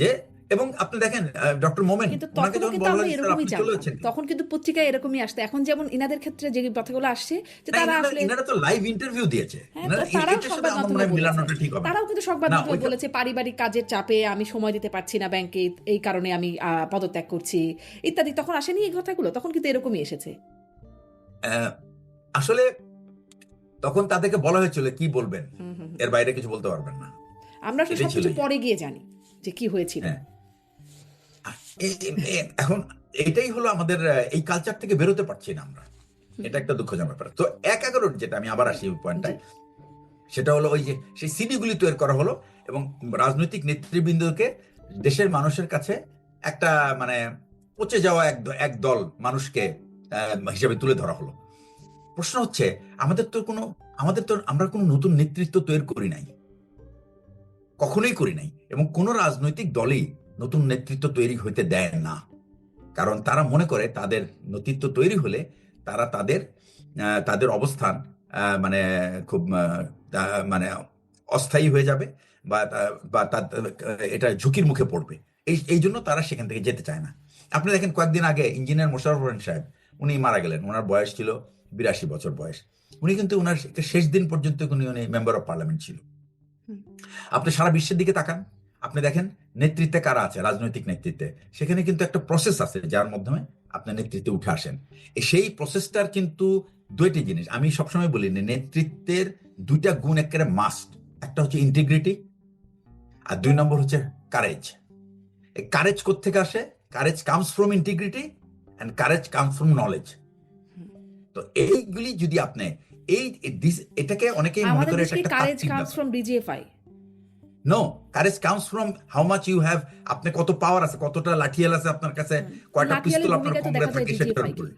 যে। এবং আপনি দেখেন ডক্টর মোমেন, কিন্তু ওনাকে তখনও যখন কিন্তু বলা আমরা হয়েছে স্যার এরকমই আপনি চলে জানতাম, যাচ্ছেন, তখন কিন্তু পত্রিকায় এরকমই আসতো। এখন যেমন ইনাদের ক্ষেত্রে যে কথাগুলো আসছে যে না তারা আসলে, ইনারা তো লাইভ ইন্টারভিউ দিয়েছে, হ্যাঁ, তো তারাও এটার সাথে সংবাদ আমার মনে মাধ্যমে হয় বলেছে, মিলানোটা ঠিক হবে না। তারাও কিন্তু সংবাদ না মাধ্যমে ওইটা বলেছে পারিবারিক কাজের চাপে আমি সময় দিতে পারছি না ব্যাংকে, এই কারণে আমি পদত্যাগ করছি ইত্যাদি। তখন আসেনি এই কথাগুলো, তখন কিন্তু এরকমই এসেছে। আহ, আসলে তখন তাদেরকে বলা হয়েছিল কি বলবেন, হুম হুম হুম। এর বাইরে কিছু বলতে পারবেন না, আমরা আসলে এটাই ছিল। সবকিছু পরে গিয়ে জানি যে কি হয়েছিল। হ্যাঁ, এখন এটাই হলো আমাদের, এই কালচার থেকে বেরোতে পারছি না আমরা, এটা একটা দুঃখজনক ব্যাপার। তো 1/11 যেটা, আমি আবার আসি ওই জি। পয়েন্টটায়, সেটা হলো ওই যে সেই সিডিগুলি তৈরি করা হলো এবং রাজনৈতিক নেতৃবৃন্দকে দেশের মানুষের কাছে একটা মানে পচে যাওয়া এক দল মানুষকে হিসেবে তুলে ধরা হলো। প্রশ্ন হচ্ছে, আমরা কোনো নতুন নেতৃত্ব তৈরি করি নাই, কখনোই করি নাই, এবং কোন রাজনৈতিক দলই নতুন নেতৃত্ব তৈরি হইতে দেয় না। কারণ তারা মনে করে তাদের নেতৃত্ব তৈরি হলে তারা তাদের অবস্থান মানে খুব মানে অস্থায়ী হয়ে যাবে, এটা ঝুঁকির মুখে পড়বে। এই জন্য তারা সেখান থেকে যেতে চায় না। আপনি দেখেন কয়েকদিন আগে ইঞ্জিনিয়ার মোশাররফ হোসেন সাহেব, উনি মারা গেলেন, ওনার বয়স ছিল 82 বছর বয়স। উনি কিন্তু ওনার শেষ দিন পর্যন্ত উনি মেম্বার অফ পার্লামেন্ট ছিল। হুম। আপনি সারা বিশ্বের দিকে তাকান, আপনি দেখেন নেতৃত্বে কারা আছে, রাজনৈতিক নেতৃত্বে সেখানে কিন্তু একটা প্রসেস আছে যার মাধ্যমে আপনি নেতৃত্বে উঠে আসেন। সেই প্রসেসটার কিন্তু দুইটি জিনিস আমি সবসময় বলি, নেতৃত্বের দুইটা গুণ একেবারে মাস্ট। একটা হচ্ছে ইন্টিগ্রিটি, আর 2 নম্বর হচ্ছে কারেজ। এই কারেজ কোত্থেকে আসে? Courage comes from integrity and courage comes from knowledge. তো এইগুলি যদি আপনি এটাকে অনেকেই মনে আমাদের করে এটা দেশে একটা কারেজ তাত্ত্বিক কামস ব্যাপার। From DGFI. No, courage comes from how much you have, আপনি কত পাওয়ার আছে, কতটা লাঠিয়াল আছে আপনার কাছে, কয়টা লাঠিয়ালের পিস্তল আপনার ভূমিকায় তো কোমরে দেখা যায় থাকে সেটার ডিজিএফআই কে। উপরে।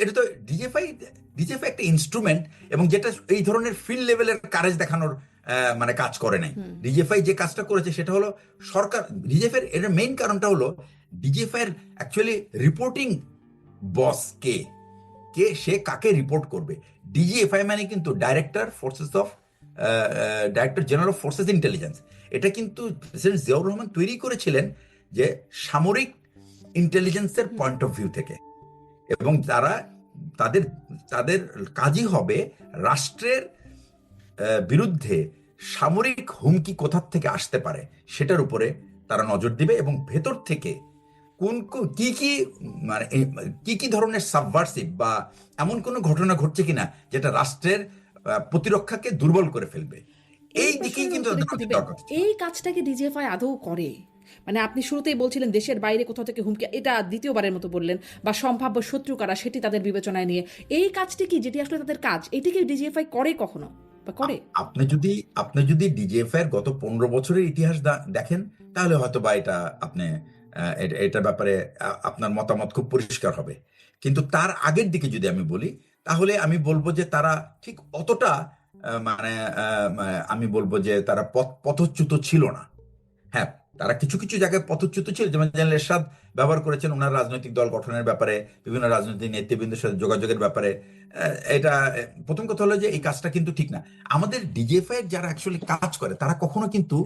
এটা তো ডিজিএফআই ডিজিএফআই একটা ইনস্ট্রুমেন্ট, এবং যেটা এই ধরনের ফিল্ড লেভেলের কারেজ দেখানোর মানে কাজ করে নাই। ডিজিএফআই যে কাজটা করেছে সেটা হলো সরকার, ডিজিএফআই এর মেইন কারণটা হলো ডিজিএফআই এর অ্যাকচুয়ালি রিপোর্টিং বস কে, সে কাকে রিপোর্ট করবে। ডিজিএফআই মানে কিন্তু director general of forces intelligence. এটা কিন্তু প্রেসিডেন্ট জিয়াউর রহমান তৈরি করেছিলেন যে সামরিক ইন্টেলিজেন্সের পয়েন্ট অফ ভিউ থেকে, এবং তাদের তাদের কাজই হবে রাষ্ট্রের বিরুদ্ধে সামরিক হুমকি কোথা থেকে আসতে পারে সেটার উপরে তারা নজর দিবে, এবং ভেতর থেকে কি কি মানে কি কি ধরনের সাবভার্সিভ বা এমন কোন ঘটনা ঘটছে কিনা যেটা রাষ্ট্রের প্রতিরক্ষাকে দুর্বল করে ফেলবে, এই এই দিকেই প্রশ্নের কিন্তু উত্তর তাদের একটু নজর দিবেন, দেওয়ার কথা ছিল। এই কাজটাকে ডিজিএফআই আদৌ করে? মানে আপনি শুরুতেই বলছিলেন দেশের বাইরে কোথাও থেকে হুমকি, এটা দ্বিতীয়বারের মতো বললেন, বা সম্ভাব্য শত্রু কারা সেটি তাদের বিবেচনায় নিয়ে এই কাজটি কি, যেটি আসলে তাদের কাজ, এটিকে ডিজিএফআই করে কখনো বা করে? আপনি যদি ডিজিএফআই এর গত 15 বছরের ইতিহাস দেখেন, তাহলে হয়তো বা এটার ব্যাপারে আপনার মতামত খুব পরিষ্কার হবে। কিন্তু তার আগের দিকে যদি আমি বলি, তাহলে আমি বলবো যে তারা ঠিক অতটা মানে আমি বলবো যে তারা পথচ্যুত ছিল না। হ্যাঁ, তারা কিছু কিছু জায়গায় পথচ্যুত ছিল, যেমন জেনারেল এরশাদ ব্যবহার করেছেন ওনার রাজনৈতিক দল গঠনের ব্যাপারে, বিভিন্ন রাজনৈতিক নেতৃবৃন্দের সাথে যোগাযোগের ব্যাপারে। এটা প্রথম কথা হলো যে এই কাজটা কিন্তু ঠিক না। আমাদের ডিজিএফআই এর যারা অ্যাকচুয়ালি কাজ করে তারা কখনো কিন্তু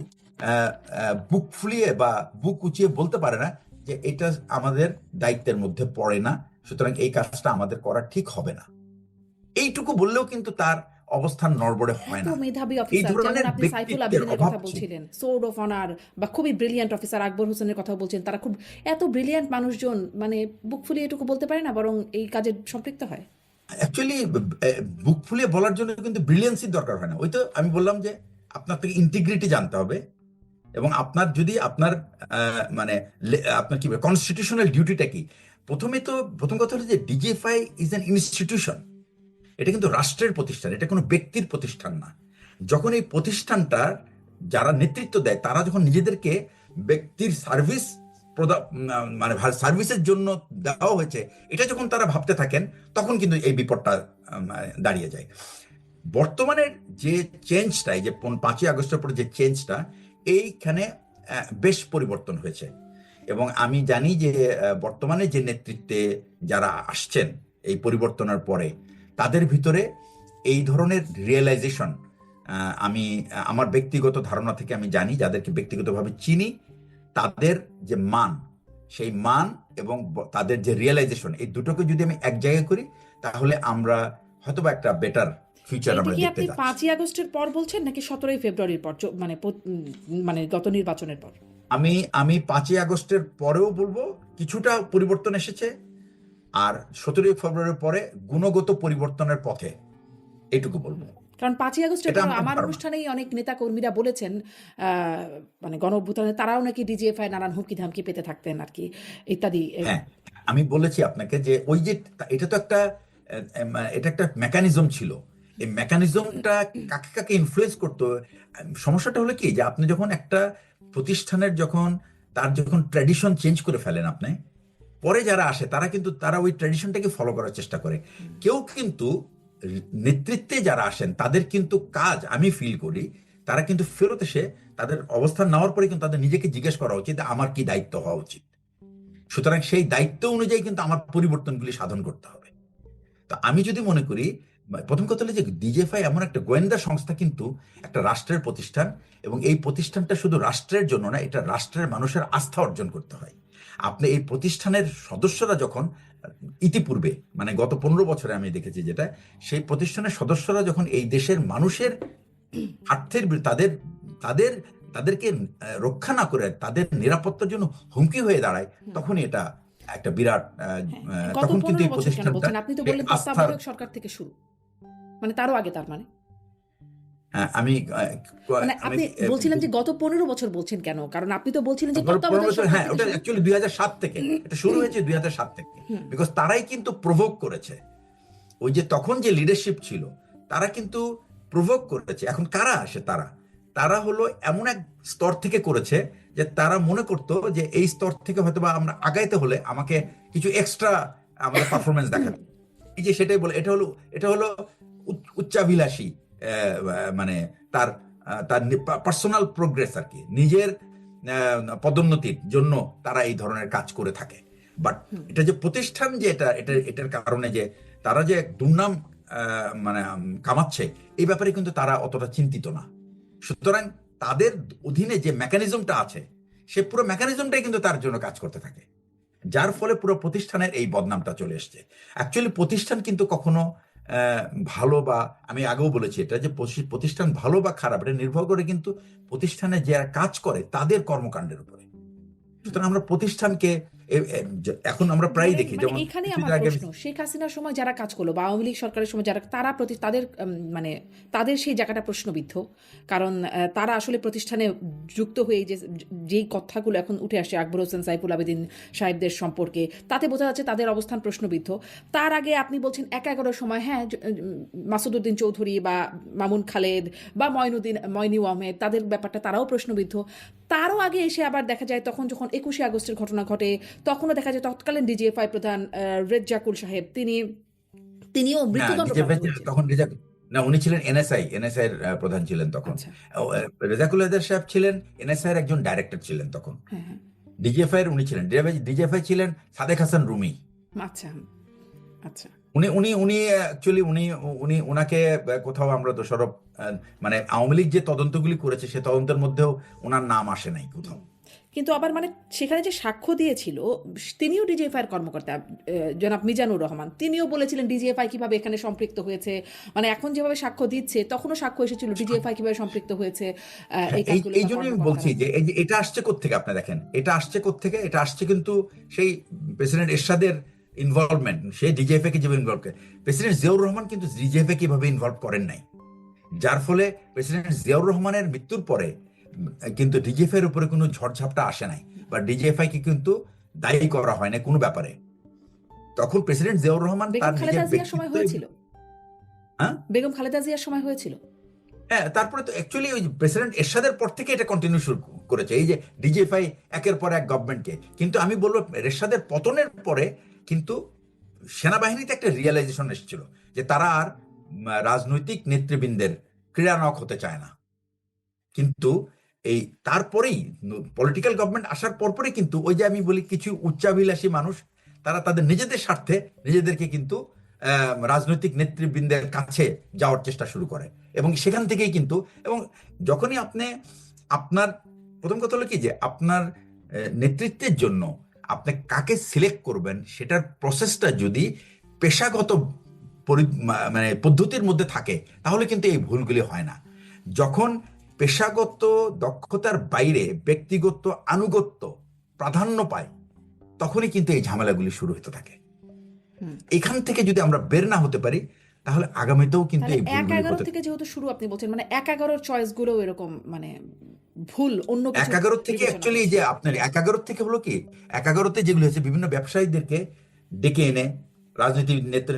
বুক ফুলিয়ে বা বুক উঁচিয়ে বলতে পারে না যে এটা আমাদের দায়িত্বের মধ্যে পড়ে না, সুতরাং এই কাজটা আমাদের করা ঠিক হবে না। এইটুকু বললেও কিন্তু তার অবস্থান নড়বড়ে হয় এত না। মেধাবী এই অফিসার, যেমন ধরনের আপনি সাইফুল ব্যক্তিত্বের আবেদিনের অভাব কথা ছিল। বলছিলেন, সোর্ড অফ অনার, বা খুবই ব্রিলিয়ান্ট অফিসার আকবর হোসেনের কথা বলছেন, তারা খুব এত ব্রিলিয়ান্ট মানুষজন, মানে বুক ফুলিয়ে এটুকু বলতে পারে না, বরং এই কাজে সম্পৃক্ত হয়। অ্যাকচুয়ালি বুক ফুলিয়ে বলার জন্য কিন্তু ব্রিলিয়েন্সির দরকার হয় না। ওই তো আমি বললাম যে আপনার থেকে ইন্টিগ্রিটি জানতে হবে, এবং আপনার যদি আপনার মানে আপনার কি কনস্টিটিউশনাল ডিউটিটা কি। প্রথম কথা হলো যে ডিজিএফআই ইজ অ্যান ইনস্টিটিউশন, এটা কিন্তু রাষ্ট্রের প্রতিষ্ঠান, এটা কোনো ব্যক্তির প্রতিষ্ঠান না। যখন এই প্রতিষ্ঠানটার যারা নেতৃত্ব দেয় তারা যখন নিজেদেরকে ব্যক্তির সার্ভিস মানে সার্ভিসের জন্য দেওয়া হয়েছে, এটা যখন তারা ভাবতে থাকেন তখন কিন্তু এই বিপদটা দাঁড়িয়ে যায়। বর্তমানের যে চেঞ্জটা, এই যে 5ই আগস্টের পরে যে চেঞ্জটা, এইখানে বেশ পরিবর্তন হয়েছে। এবং আমি জানি যে বর্তমানে যে নেতৃত্বে যারা আসছেন এই পরিবর্তনের পরে, তাদের ভিতরে এই ধরনের রিয়েলাইজেশন, আমি আমার ব্যক্তিগত ধারণা থেকে আমি জানি, যাদেরকে ব্যক্তিগতভাবে চিনি, তাদের যে মান, সেই মান এবং তাদের যে রিয়েলাইজেশন, এই দুটোকে যদি আমি এক জায়গায় করি, তাহলে আমরা হয়তোবা একটা বেটার ফিউচার এটা আমরা কি দেখতে আপনি যাচ্ছি। 5ই আগস্টের পর বলছেন নাকি 17ই ফেব্রুয়ারির পর, মানে গত নির্বাচনের পর? আমি 5ই আগস্টের পরেও বলবো কিছুটা পরিবর্তন এসেছে, আর 17ই ফেব্রুয়ারির পরে গুণগত পরিবর্তনের পথে, এটুকু বলবো। কারণ 5ই আগস্টের এটা পর আমার আমার ধারণা। অনুষ্ঠানেই অনেক নেতা কর্মীরা বলেছেন, মানে গণ অভ্যুত্থানে তারাও নাকি ডিজিএফআই নানান হুমকি ধামকি পেতে থাকতেন আর কি, ইত্যাদি। হ্যাঁ, আমি বলেছি আপনাকে যে ওই যে এটা তো একটা এটা একটা মেকানিজম ছিল। এই মেকানিজমটা কাকে কাকে ইনফ্লুয়েন্স করতো, সমস্যাটা হলো কি যে আপনি যখন একটা প্রতিষ্ঠানের তার যখন ট্র্যাডিশন চেঞ্জ করে ফেলেন আপনি, পরে যারা আসে তারা ওই ট্র্যাডিশনটাকে ফলো করার চেষ্টা করে। কেউ কিন্তু নেতৃত্বে যারা আসেন তাদের কিন্তু কাজ, আমি ফিল করি, তারা কিন্তু ফেরত এসে তাদের অবস্থান নেওয়ার পরে কিন্তু তাদের নিজেকে জিজ্ঞেস করা উচিত আমার কি দায়িত্ব হওয়া উচিত। সুতরাং সেই দায়িত্ব অনুযায়ী কিন্তু আমার পরিবর্তনগুলি সাধন করতে হবে। তো আমি যদি মনে করি, প্রথম কথা হলো যে ডিজিএফআই এমন একটা গোয়েন্দা সংস্থা, কিন্তু একটা রাষ্ট্রের প্রতিষ্ঠান, এবং এই প্রতিষ্ঠানটা শুধু রাষ্ট্রের জন্য না, এটা রাষ্ট্রের মানুষের আস্থা অর্জন করতে হয়। আপনি এই প্রতিষ্ঠানের সদস্যরা যখন ইতিপূর্বে, মানে গত 15 বছরে আমি দেখেছি যেটা, সেই প্রতিষ্ঠানের সদস্যরা যখন এই দেশের মানুষের স্বার্থের তাদের তাদের তাদেরকে রক্ষা না করে তাদের নিরাপত্তার জন্য হুমকি হয়ে দাঁড়ায়, তখন এটা একটা বিরাট গত তখন কিন্তু 15 এই বছর কেন প্রতিষ্ঠানটা বলছেন? আপনি তো সেই বললেন আস্থার, তত্ত্বাবধায়ক সরকার থেকে শুরু, মানে তারও আগে। তার মানে আমি মানে আমি আপনি বলছিলেন যে গত 15 বছর বলছেন কেন? কারণ আপনি তো বলছিলেন যে 15 তত্ত্বাবধায়ক বছর, সরকার হ্যাঁ, থেকে ওটা শুরু। অ্যাকচুয়ালি 2007 থেকে, এটা শুরু হয়েছে 2007 থেকে। বিকজ তারাই কিন্তু প্রভোক করেছে, ওই যে তখন যে লিডারশিপ ছিল তারা কিন্তু প্রভোক করেছে। এখন কারা আসে, তারা হলো এমন এক স্তর থেকে করেছে যে তারা মনে করতো যে এই স্তর থেকে হয়তো বা আমরা আগাইতে হলে আমাকে কিছু এক্সট্রা আমাদের পারফরমেন্স দেখাতে, এই যে সেটাই বলে, এটা হলো উচ্চাভিলাষী, মানে তার তার পার্সোনাল প্রোগ্রেস আর কি, নিজের পদোন্নতির জন্য তারা এই ধরনের কাজ করে থাকে। বাট এটা যে প্রতিষ্ঠান, যে এটার কারণে যে তারা যে দুর্নাম মানে কামাচ্ছে, এই ব্যাপারে কিন্তু তারা অতটা চিন্তিত না। সুতরাং তাদের অধীনে যে মেকানিজমটা আছে, সে পুরো মেকানিজমটাই কিন্তু তার জন্য কাজ করতে থাকে, যার ফলে পুরো প্রতিষ্ঠানের এই বদনামটা চলে এসছে। অ্যাকচুয়ালি প্রতিষ্ঠান কিন্তু কখনো ভালো, বা আমি আগেও বলেছি এটা, যে প্রতিষ্ঠান ভালো বা খারাপ এটা নির্ভর করে কিন্তু প্রতিষ্ঠানে যারা কাজ করে তাদের কর্মকাণ্ডের উপরে। সুতরাং আমরা প্রতিষ্ঠানকে এখন আমরা প্রায় ধরেন, দেখি, মানে যেমন এখানে কিছুদিন আমার আগে প্রশ্ন, শেখ হাসিনার সময় যারা কাজ করলো বা আওয়ামী লীগ সরকারের সময় যারা, তারা তাদের মানে তাদের সেই জায়গাটা প্রশ্নবিদ্ধ। কারণ তারা আসলে প্রতিষ্ঠানে যুক্ত হয়ে যেই কথাগুলো এখন উঠে আসে আকবর হোসেন, সাইফুল আবেদিন সাহেবদের সম্পর্কে, তাতে বোঝা যাচ্ছে তাদের অবস্থান প্রশ্নবিদ্ধ। তার আগে আপনি বলছেন 11-11 সময়, হ্যাঁ, মাসুদউদ্দিন চৌধুরী বা মামুন খালেদ বা ময়নু আহমেদ, তাদের ব্যাপারটা তারাও প্রশ্নবিদ্ধ। তারও আগে এসে আবার দেখা যায় তখন যখন 21শে আগস্টের ঘটনা ঘটে, তখনও দেখা যায় তৎকালীন ডিজিএফআই প্রধান রেজ্জাকুল সাহেব, তিনিও না, মৃত্যুদণ্ড ডিজে প্রাপ্ত হয়েছেন। তখন না, উনি ছিলেন এনএসআই এর প্রধান ছিলেন তখন। আচ্ছা, রেজাকুল হায়দার সাহেব ছিলেন এনএসআই এর একজন ডাইরেক্টর ছিলেন তখন। হ্যাঁ হ্যাঁ, ডিজিএফআই এর উনি ছিলেন, ডিজিএফআই ছিলেন সাদেক হাসান রুমি। আচ্ছা আচ্ছা। উনি উনি উনি অ্যাকচুয়ালি উনি উনি ওনাকে কোথাও আমরা দোষারোপ, মানে আওয়ামী লীগ যে তদন্তগুলি করেছে সে তদন্তের মধ্যেও ওনার নাম আসে নাই কোথাও। কিন্তু আবার মানে সেখানে যে সাক্ষ্য দিয়েছিল, তিনিও ডিজিএফআইয়ের কর্মকর্তা, জনাব মিজানুর রহমান, তিনিও বলেছিলেন ডিজিএফআই কিভাবে এখানে সম্পৃক্ত হয়েছে। মানে এখন যেভাবে সাক্ষ্য দিচ্ছে, তখনও সাক্ষ্য এসেছিল ডিজিএফআই কিভাবে সম্পৃক্ত হয়েছে এই কাজগুলো। এই জন্যই আমি বলছি যে এই যে এটা আসছে কোত্থেকে, আপনি দেখেন এটা আসছে কোত্থেকে, এটা আসছে কিন্তু সেই প্রেসিডেন্ট এরশাদের ইনভলভমেন্ট, সে ডিজিএফআই কে যেভাবে ইনভলভ করে, প্রেসিডেন্ট জিয়াউর রহমান কিন্তু ডিজিএফআই কিভাবে ইনভলভ করেন নাই, যার ফলে প্রেসিডেন্ট জিয়াউর রহমানের মৃত্যুর পরে কিন্তু ডিজিএফআই এর উপরে কোনো ঝড়ঝাপটা আসে নাই, বা ডিজিএফআই কে কিন্তু দায়ী করা হয় না কোনো ব্যাপারে। তখন প্রেসিডেন্ট জিয়াউর রহমান তার বেগম নিজের খালেদা জিয়ার সময় ব্যক্তিত্ব, হয়েছিল, হ্যাঁ, বেগম খালেদা জিয়ার সময় হয়েছিল। হ্যাঁ, তারপরে তো অ্যাকচুয়ালি ওই প্রেসিডেন্ট এরশাদের পর থেকে এটা কন্টিনিউ শুরু করেছে, এই যে ডিজিএফআই একের পর এক গভর্নমেন্টকে। কিন্তু আমি বলবো এরশাদের পতনের পরে কিন্তু সেনাবাহিনীতে একটা রিয়েলাইজেশন এসেছিল যে তারা আর রাজনৈতিক নেতৃবৃন্দের ক্রীড়ানক হতে চায় না। কিন্তু এই তারপরেই পলিটিক্যাল গভর্নমেন্ট আসার পরপরই কিন্তু ওই যে আমি বলি কিছু উচ্চাভিলাষী মানুষ তারা তাদের নিজেদের স্বার্থে নিজেদেরকে কিন্তু রাজনৈতিক নেতৃবৃন্দের কাছে যাওয়ার চেষ্টা শুরু করে, এবং সেখান থেকেই কিন্তু, এবং যখনই আপনি আপনার প্রথম কথা হলো কি যে আপনার নেতৃত্বের জন্য আপনি কাকে সিলেক্ট করবেন সেটার প্রসেসটা যদি পেশাগত মানে পদ্ধতির মধ্যে থাকে তাহলে কিন্তু এই ভুলগুলি হয় না। যখন পেশাগত দক্ষতার বাইরে ব্যক্তিগত আনুগত্য প্রাধান্য পায় তখনই কিন্তু এই ঝামেলাগুলি শুরু হতে থাকে। এখান থেকে যদি আমরা বের না হতে পারি তাহলে আগামীতেও কিন্তু তাহলে এই এক ভুলগুলি এগারো হতে থেকে যেহেতু শুরু আপনি বলছেন, মানে এক এগারোর চয়েস গুলো এরকম মানে ভুল অন্য কিছু 1-11 থেকে বিবেচনা অ্যাকচুয়ালি করছে। যে আপনার 1-11 থেকে হলো কি 1-11তে যেগুলো হয়েছে বিভিন্ন ব্যবসায়ীদেরকে ডেকে এনে রাজনীতি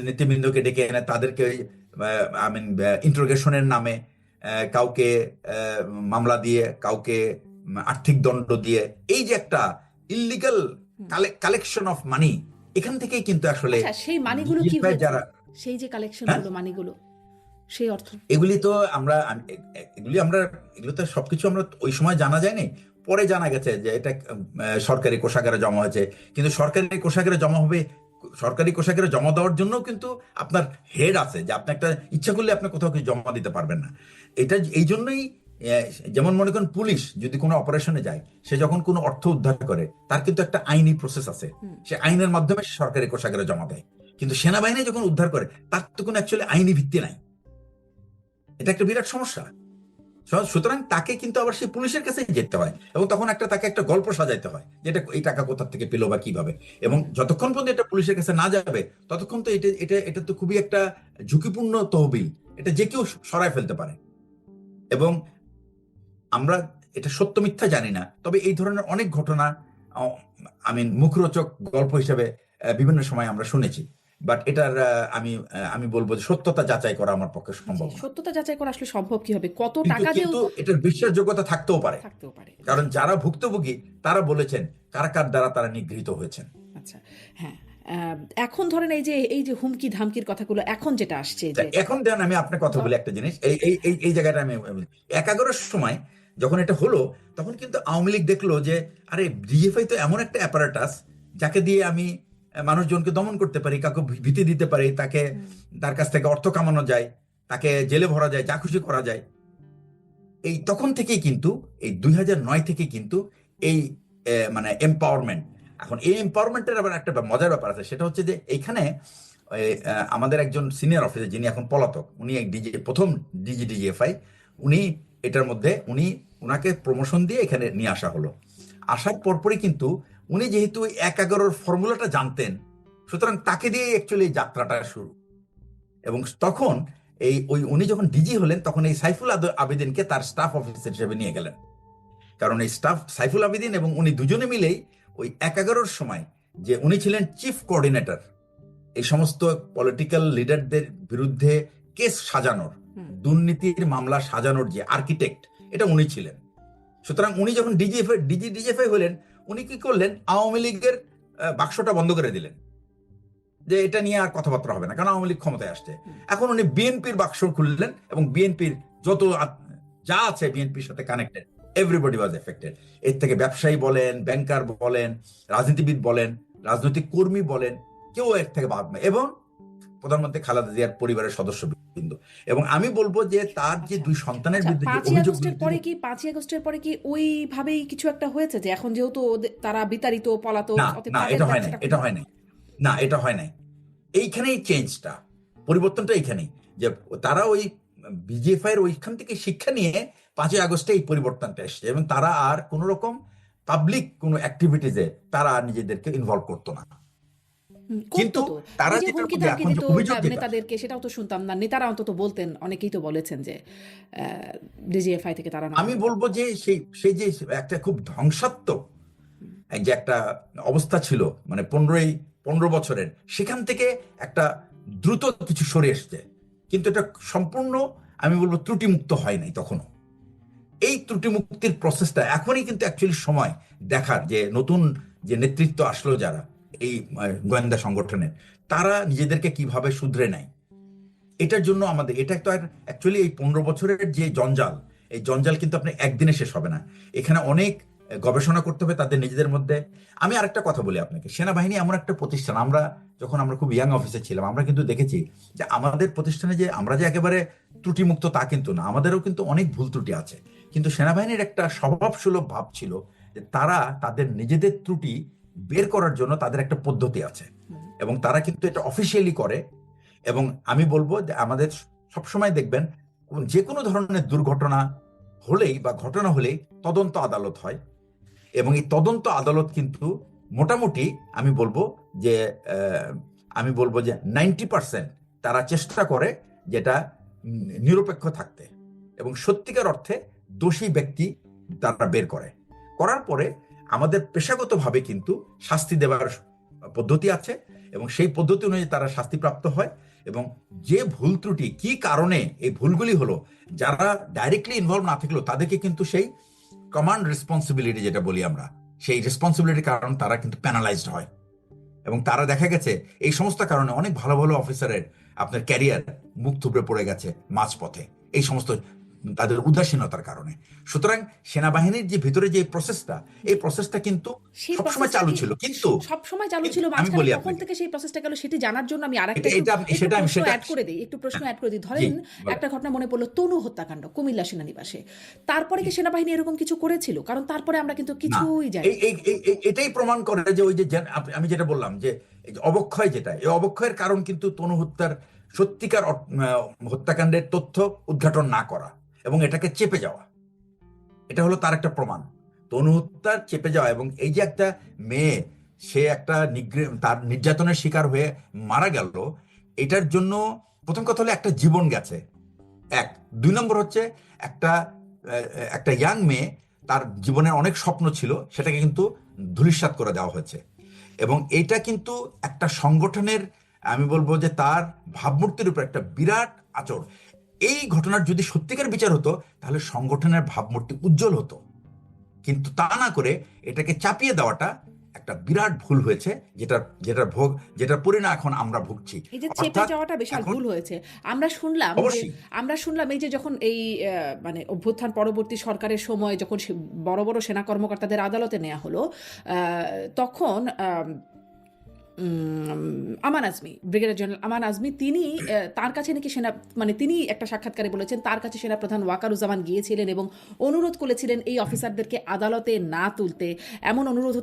নেতৃবৃন্দকে ডেকে এনে তাদেরকে আই মিন ইন্টারোগেশনের নামে কাউকে মামলা দিয়ে কাউকে আর্থিক দণ্ড দিয়ে এই যে একটা ইল্লিগাল কালেকশন অফ মানি, এখান থেকেই কিন্তু আসলে আচ্ছা, সেই মানিগুলো কি DFI হয়েছে? যারা, সেই যে কালেকশন হ্যাঁ, গুলো, মানিগুলো, সেই অর্থ এগুলি তো এগুলো তো সবকিছু আমরা ওই সময় জানা যায়নি, পরে জানা গেছে যে এটা সরকারি কোষাগারে জমা হয়েছে। কিন্তু সরকারি কোষাগারে জমা হবে, সরকারি কোষাগারে জমা দেওয়ার জন্য কিন্তু আপনার হেড আছে, যে আপনি একটা ইচ্ছা করলে আপনি কোথাও কিছু জমা দিতে পারবেন না। এটা এই জন্যই যেমন মনে করেন পুলিশ যদি কোনো অপারেশনে যায়, সে যখন কোনো অর্থ উদ্ধার করে তার কিন্তু একটা আইনি প্রসেস আছে, সে আইনের মাধ্যমে সে সরকারি কোষাগারে জমা দেয়। কিন্তু সেনাবাহিনী যখন উদ্ধার করে তার তো কোনো অ্যাকচুয়ালি আইনি ভিত্তি নাই। এটা একটা বিরাট সমস্যা। সুতরাং তাকে কিন্তু আবার সেই পুলিশের কাছে যেতে হয়, এবং তখন তাকে একটা গল্প সাজাইতে হয় যেটা এই টাকা কোথা থেকে পেলো বা কিভাবে। এবং যতক্ষণ পর্যন্ত এটা পুলিশের কাছে না যাবে ততক্ষণ তো এটা এটা এটা তো খুবই একটা ঝুঁকিপূর্ণ তহবিল, এটা যে কেউ সরায় ফেলতে পারে। এবং আমরা এটা সত্য মিথ্যা জানি না, তবে এই ধরনের অনেক ঘটনা আমি মুখরোচক গল্প হিসেবে বিভিন্ন সময় আমরা শুনেছি। বাট এটার আমি বলবো যে সত্যতা যাচাই করা আমার পক্ষে সম্ভব না। সত্যতা যাচাই করা আসলে সম্ভব কিভাবে? কত কিন্তু টাকা কিন্তু এটার বিশ্বাসযোগ্যতা থাকতেও পারে, থাকতেও পারে। কারণ যারা ভুক্তভোগী তারা বলেছেন কার কার দ্বারা তারা নিগৃহীত হয়েছেন। আচ্ছা, হ্যাঁ। এখন ধরেন এই যে হুমকি ধামকির কথাগুলো এখন যেটা আসছে তা যে এখন দেন আমি আপনার কথা বলি একটা জিনিস, এই এই এই এই জায়গাটা আমি বলি। 11-র সময় যখন এটা হলো তখন কিন্তু আওয়ামী লীগ দেখলো যে আরে ডিজিএফআই তো এমন একটা অ্যাপারেটাস যাকে দিয়ে আমি মানুষজনকে দমন করতে পারি, কাউকে ভীতি দিতে পারি, তাকে তার কাছ থেকে অর্থ কামানো যায়, তাকে জেলে ভরা যায়, যা খুশি করা যায়। এই তখন থেকেই কিন্তু এই 2009 থেকে কিন্তু এই মানে এম্পাওয়ারমেন্ট। এখন এই এম্পাওয়ারমেন্টের আবার একটা মজার ব্যাপার আছে, সেটা হচ্ছে যে এইখানে আমাদের একজন সিনিয়র অফিসার যিনি এখন পলাতক, উনি এক প্রথম ডিজিএফআই, উনি এটার মধ্যে উনাকে প্রমোশন দিয়ে এখানে নিয়ে আসা হলো। আসার পরপরই কিন্তু উনি যেহেতু 1-11-র ফর্মুলাটা জানতেন, সুতরাং তাকে দিয়ে অ্যাকচুয়ালি যাত্রাটা শুরু। এবং তখন উনি যখন ডিজি হলেন তখন এই সাইফুল আবেদিনকে তার স্টাফ অফিসার হিসেবে নিয়ে গেলেন। কারণ এই স্টাফ সাইফুল আবেদিন এবং উনি দুজনে মিলেই ওই 1-11-র সময় যে উনি ছিলেন চিফ কোঅর্ডিনেটর এই সমস্ত পলিটিক্যাল লিডারদের বিরুদ্ধে কেস সাজানোর, দুর্নীতির মামলা সাজানোর যে আর্কিটেক্ট, এটা উনি ছিলেন। সুতরাং উনি যখন ডিজিএফআই হলেন উনি কি করলেন, আওয়ামী লীগের বাক্সটা বন্ধ করে দিলেন যে এটা নিয়ে আর কথাবার্তা হবে না, কারণ আওয়ামী লীগ ক্ষমতায় আসছে। এখন উনি বিএনপির বাক্স খুললেন এবং বিএনপির যত যা আছে বিএনপির সাথে কানেক্টেড এভরিবডি ওয়াজ এফেক্টেড। এর থেকে ব্যবসায়ী বলেন, ব্যাংকার বলেন, রাজনীতিবিদ বলেন, রাজনৈতিক কর্মী বলেন, কেউ এর থেকে বাদ নেই, এবং প্রধানমন্ত্রী খালেদা জিয়ার পরিবারের সদস্য বিন্দু। এবং আমি বলবো যে তার যে দুই সন্তানের বিরুদ্ধে যে 5ই অভিযোগ, আগস্টের পরে কি ওইভাবেই কিছু একটা হয়েছে যে এখন যেহেতু তারা বিতাড়িত পলাতক, না অতএব না তাদের এটা হয় নাই, ব্যবসাটা এটা হয় নাই, না এটা হয় নাই। এইখানেই চেঞ্জটা, পরিবর্তনটা এইখানেই, যে তারা ওই বিজেএফআই এর ওইখান থেকে শিক্ষা নিয়ে 5ই আগস্টে এই পরিবর্তনটা এসেছে, এবং তারা আর কোন রকম পাবলিক কোন অ্যাক্টিভিটিজে তারা নিজেদেরকে ইনভলভ করতো না। কিন্তু করতো তো। তারা ওই যে যেটা হুমকি করবে ধামকি এখন যে দিত অভিযোগ যেটা, নেতাদেরকে, সেটাও তো শুনতাম না। নেতারা অন্তত বলতেন, অনেকেই তো বলেছেন যে ডিজিএফআই থেকে তারা আমি বলবো যে সেই যে একটা খুব ধ্বংসাত্মক যে একটা অবস্থা ছিল, মানে 15 বছরের, সেখান থেকে একটা দ্রুত কিছু সরে এসছে। কিন্তু এটা সম্পূর্ণ আমি বলবো ত্রুটিমুক্ত হয় নাই তখনও। এই ত্রুটি মুক্তির প্রসেসটা এখনই কিন্তু অ্যাকচুয়ালি সময় দেখার, যে নতুন যে নেতৃত্ব আসলো যারা এই গোয়েন্দা সংগঠনের, তারা নিজেদেরকে কিভাবে শুধরে নেয়। এটার জন্য আমাদের এটা তো অ্যাকচুয়ালি এই 15 বছরের যে জঞ্জাল, এই জঞ্জাল কিন্তু আপনি একদিনে শেষ হবে না। এখানে অনেক গবেষণা করতে হবে তাদের নিজেদের মধ্যে। আমি আরেকটা কথা বলি আপনাকে, সেনাবাহিনী এমন একটা প্রতিষ্ঠান, আমরা খুব ইয়াং অফিসে ছিলাম, আমরা কিন্তু দেখেছি যে আমাদের প্রতিষ্ঠানে যে আমরা যে একেবারে ত্রুটিমুক্ত তা কিন্তু না, আমাদেরও কিন্তু অনেক ভুল ত্রুটি আছে। কিন্তু সেনাবাহিনীর একটা স্বভাবসুলভ ভাব ছিল যে তারা তাদের নিজেদের ত্রুটি বের করার জন্য তাদের একটা পদ্ধতি আছে, এবং তারা কিন্তু এটা অফিসিয়ালি করে। এবং আমি বলবো যে আমাদের সবসময় দেখবেন যে কোনো ধরনের দুর্ঘটনা হলেই বা ঘটনা হলেই তদন্ত আদালত হয়, এবং এই তদন্ত আদালত কিন্তু মোটামুটি আমি বলবো যে আহ, আমি বলবো যে 90% তারা চেষ্টা করে যেটা নিরপেক্ষ থাকতে, এবং সত্যিকার অর্থে দোষী ব্যক্তি তারা বের করার পরে আমাদের পেশাগতভাবে কিন্তু শাস্তি দেওয়ার পদ্ধতি আছে, এবং সেই পদ্ধতি অনুযায়ী তারা শাস্তিপ্রাপ্ত হয়। এবং যে ভুল ত্রুটি কি কারণে এই ভুলগুলি হলো, যারা ডাইরেক্টলি ইনভলভ না থাকলেও তাদেরকে কিন্তু সেই কমান্ড রেসপন্সিবিলিটি যেটা বলি আমরা, সেই রেসপন্সিবিলিটির কারণ তারা কিন্তু প্যানালাইজড হয়। এবং তারা দেখা গেছে এই সমস্ত কারণে অনেক ভালো ভালো অফিসারের আপনার ক্যারিয়ার মুখ থুবড়ে পড়ে গেছে মাঝপথে, এই সমস্ত তাদের উদাসীনতার কারণে। সুতরাং সেনাবাহিনীর যে ভিতরে যে প্রসেসটা, এই প্রসেসটা কিন্তু সেই সবসময় প্রসেসটা চালু কি ছিল, কিন্তু সব সময় চালু ছিল? আমি মাঝখানে বলি কখন আপনাকে, থেকে সেই প্রসেসটা গেল সেটি জানার জন্য আমি আরেকটা এটা একটু এটা একটু সেটা আমি প্রশ্ন সেটা অ্যাড করে দিই, একটু প্রশ্ন অ্যাড করে দিই। জি ধরেন বলেন। একটা ঘটনা মনে পড়লো, তনু হত্যাকাণ্ড কুমিল্লা সেনানিবাসে। তারপরে কি সেনাবাহিনী এরকম কিছু করেছিল? কারণ তারপরে আমরা কিন্তু না, কিছুই জানি এই এই এই- এই- এটাই প্রমাণ করে যে ওই যে আমি যেটা বললাম যে এই যে অবক্ষয়, যেটা এই অবক্ষয়ের কারণ কিন্তু তনু হত্যার সত্যিকার হত্যাকাণ্ডের তথ্য উদ্ঘাটন না করা এবং এটাকে চেপে যাওয়া, এটা হলো তার একটা প্রমাণ। তনু হত্যার চেপে যাওয়া, এবং এই যে একটা মেয়ে, সে একটা তার নির্যাতনের শিকার হয়ে মারা গেল, এটার জন্য প্রথম কথা হলো একটা জীবন গেছে, এক। দুই নম্বর হচ্ছে একটা একটা ইয়াং মেয়ে, তার জীবনের অনেক স্বপ্ন ছিল, সেটাকে কিন্তু ধূলিসাৎ করে দেওয়া হয়েছে। এবং এটা কিন্তু একটা সংগঠনের, আমি বলবো যে তার ভাবমূর্তির উপর একটা বিরাট আঁচড়। এই ঘটনার যদি সত্যিকার বিচার হতো, তাহলে সংগঠনের ভাবমূর্তি উজ্জ্বল হতো, কিন্তু তা না করে এটাকে চাপিয়ে দেওয়াটা একটা বিরাট ভুল হয়েছে, যেটার পরিণাম এখন আমরা ভুগছি। এই যে চেপে অর্থাৎ যাওয়াটা বিশাল এখন ভুল হয়েছে। আমরা শুনলাম যে অবশ্যই আমরা শুনলাম এই যে যখন এই মানে অভ্যুত্থান পরবর্তী সরকারের সময় যখন বড় বড় সেনা কর্মকর্তাদের আদালতে নেওয়া হলো, তখন আমান আজমি, ব্রিগেডিয়ার জেনারেল আমান আজমি, তিনি তার কাছে নাকি মানে তিনি একটা সাক্ষাৎকারে বলেছেন তার কাছে সেনাপ্রধান ওয়াকারুজ্জামান গিয়েছিলেন এবং অনুরোধ করেছিলেন এই অফিসারদেরকে আদালতে না তুলতে, এমন অনুরোধ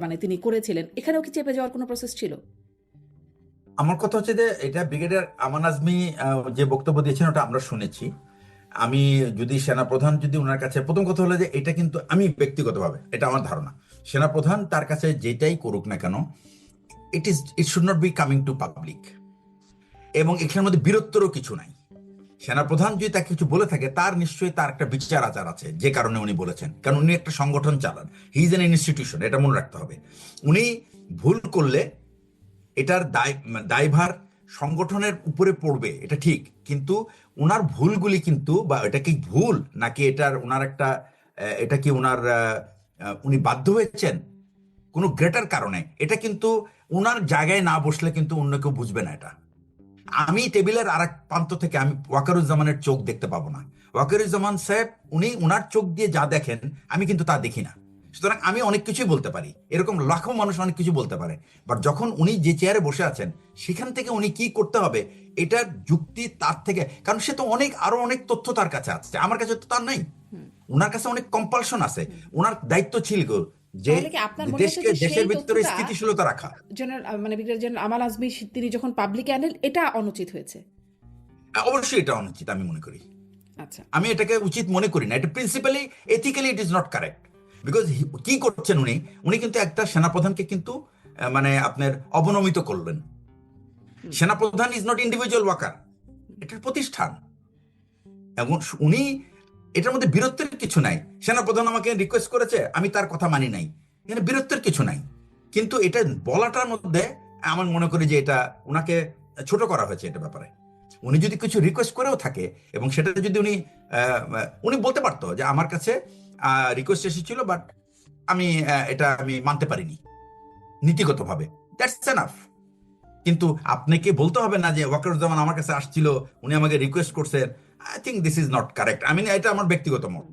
মানে তিনি করেছিলেন। এখানেও কি চেপে যাওয়ার কোনো প্রসেস ছিল? আমার কথা হচ্ছে যে এটা ব্রিগেডিয়ার আমান আজমি যে বক্তব্য দিয়েছেন ওটা আমরা শুনেছি। আমি যদি সেনাপ্রধান যদি ওনার কাছে, প্রথম কথা হলো যে এটা কিন্তু আমি ব্যক্তিগতভাবে, এটা আমার ধারণা, সেনাপ্রধান তার কাছে যেটাই করুক না কেন, it should not be coming to public, এবং এখানের মধ্যে বীরত্বেরও কিছু নাই। সেনাপ্রধান যদি তাকে কিছু বলে থাকে, তার নিশ্চয়ই তার একটা বিচার আচার আছে যে কারণে উনি বলেছেন, কারণ উনি একটা সংগঠন চালান, হি ইজ এন ইনস্টিটিউশন, এটা মনে রাখতে হবে। উনি ভুল করলে এটার দায়ভার সংগঠনের উপরে পড়বে, এটা ঠিক, কিন্তু ওনার ভুলগুলি কিন্তু, বা এটা কি ভুল নাকি এটার ওনার একটা এটা কি ওনার উনি বাধ্য হয়েছেন কোনো গ্রেটার কারণে, এটা কিন্তু ওনার জায়গায় না বসলে কিন্তু অন্য কেউ বুঝবে না এটা। আমি টেবিলের আর এক প্রান্ত থেকে আমি ওয়াকারুজ্জামানের চোখ দেখতে পাবো না। ওয়াকারুজ্জামান সাহেব উনি ওনার চোখ দিয়ে যা দেখেন, আমি কিন্তু তা দেখি না। সুতরাং আমি অনেক কিছুই বলতে পারি, এরকম লাখো মানুষ অনেক কিছু বলতে পারে, বাট যখন উনি যে চেয়ারে বসে আছেন সেখান থেকে উনি কি করতে হবে এটার যুক্তি তার থেকে, কারণ সে তো আরো অনেক তথ্য তার কাছে আছে, আমার কাছে তো তার নাই। ওনার কাছে অনেক কম্পালশন আছে, ওনার দায়িত্ব ছিল যে তাহলে কি আপনার মনে হচ্ছে যে দেশের সেই ভিতরে তথ্যটা স্থিতিশীলতা রাখা। জেনারেল মানে ব্রিগেডিয়ার জেনারেল আমান আজমি তিনি যখন পাবলিকে আনেন, এটা অনুচিত হয়েছে? অবশ্যই এটা অনুচিত আমি মনে করি। আচ্ছা, আমি এটাকে উচিত মনে করি না, এটা principally ethically it is not correct. Because কি করছেন উনি, উনি কিন্তু একটা সেনাপ্রধানকে কিন্তু মানে আপনার অবনমিত করলেন। সেনাপ্রধান ইজ নট ইন্ডিভিজুয়াল ওয়াকার, এটার প্রতিষ্ঠান, এবং উনি এটার মধ্যে বীরত্বের কিছু নাই। সেনাপ্রধান আমাকে রিকোয়েস্ট করেছে, আমি তার কথা মানি নাই, এখানে বীরত্বের কিছু নাই। কিন্তু এটা বলাটার মধ্যে আমার মনে করি যে এটা ওনাকে ছোট করা হয়েছে এটা ব্যাপারে। উনি যদি কিছু রিকোয়েস্ট করেও থাকে এবং সেটা যদি উনি বলতে পারতো যে আমার কাছে রিকোয়েস্ট এসেছিল, বাট আমি মানতে পারিনি নীতিগতভাবে, দ্যাটস এনাফ। কিন্তু আপনাকে বলতে হবে না যে ওয়াকারুজ্জামান আমার কাছে আসছিল, উনি আমাকে রিকোয়েস্ট করছেন। I think this is not correct. এটা আমার ব্যক্তিগত মত,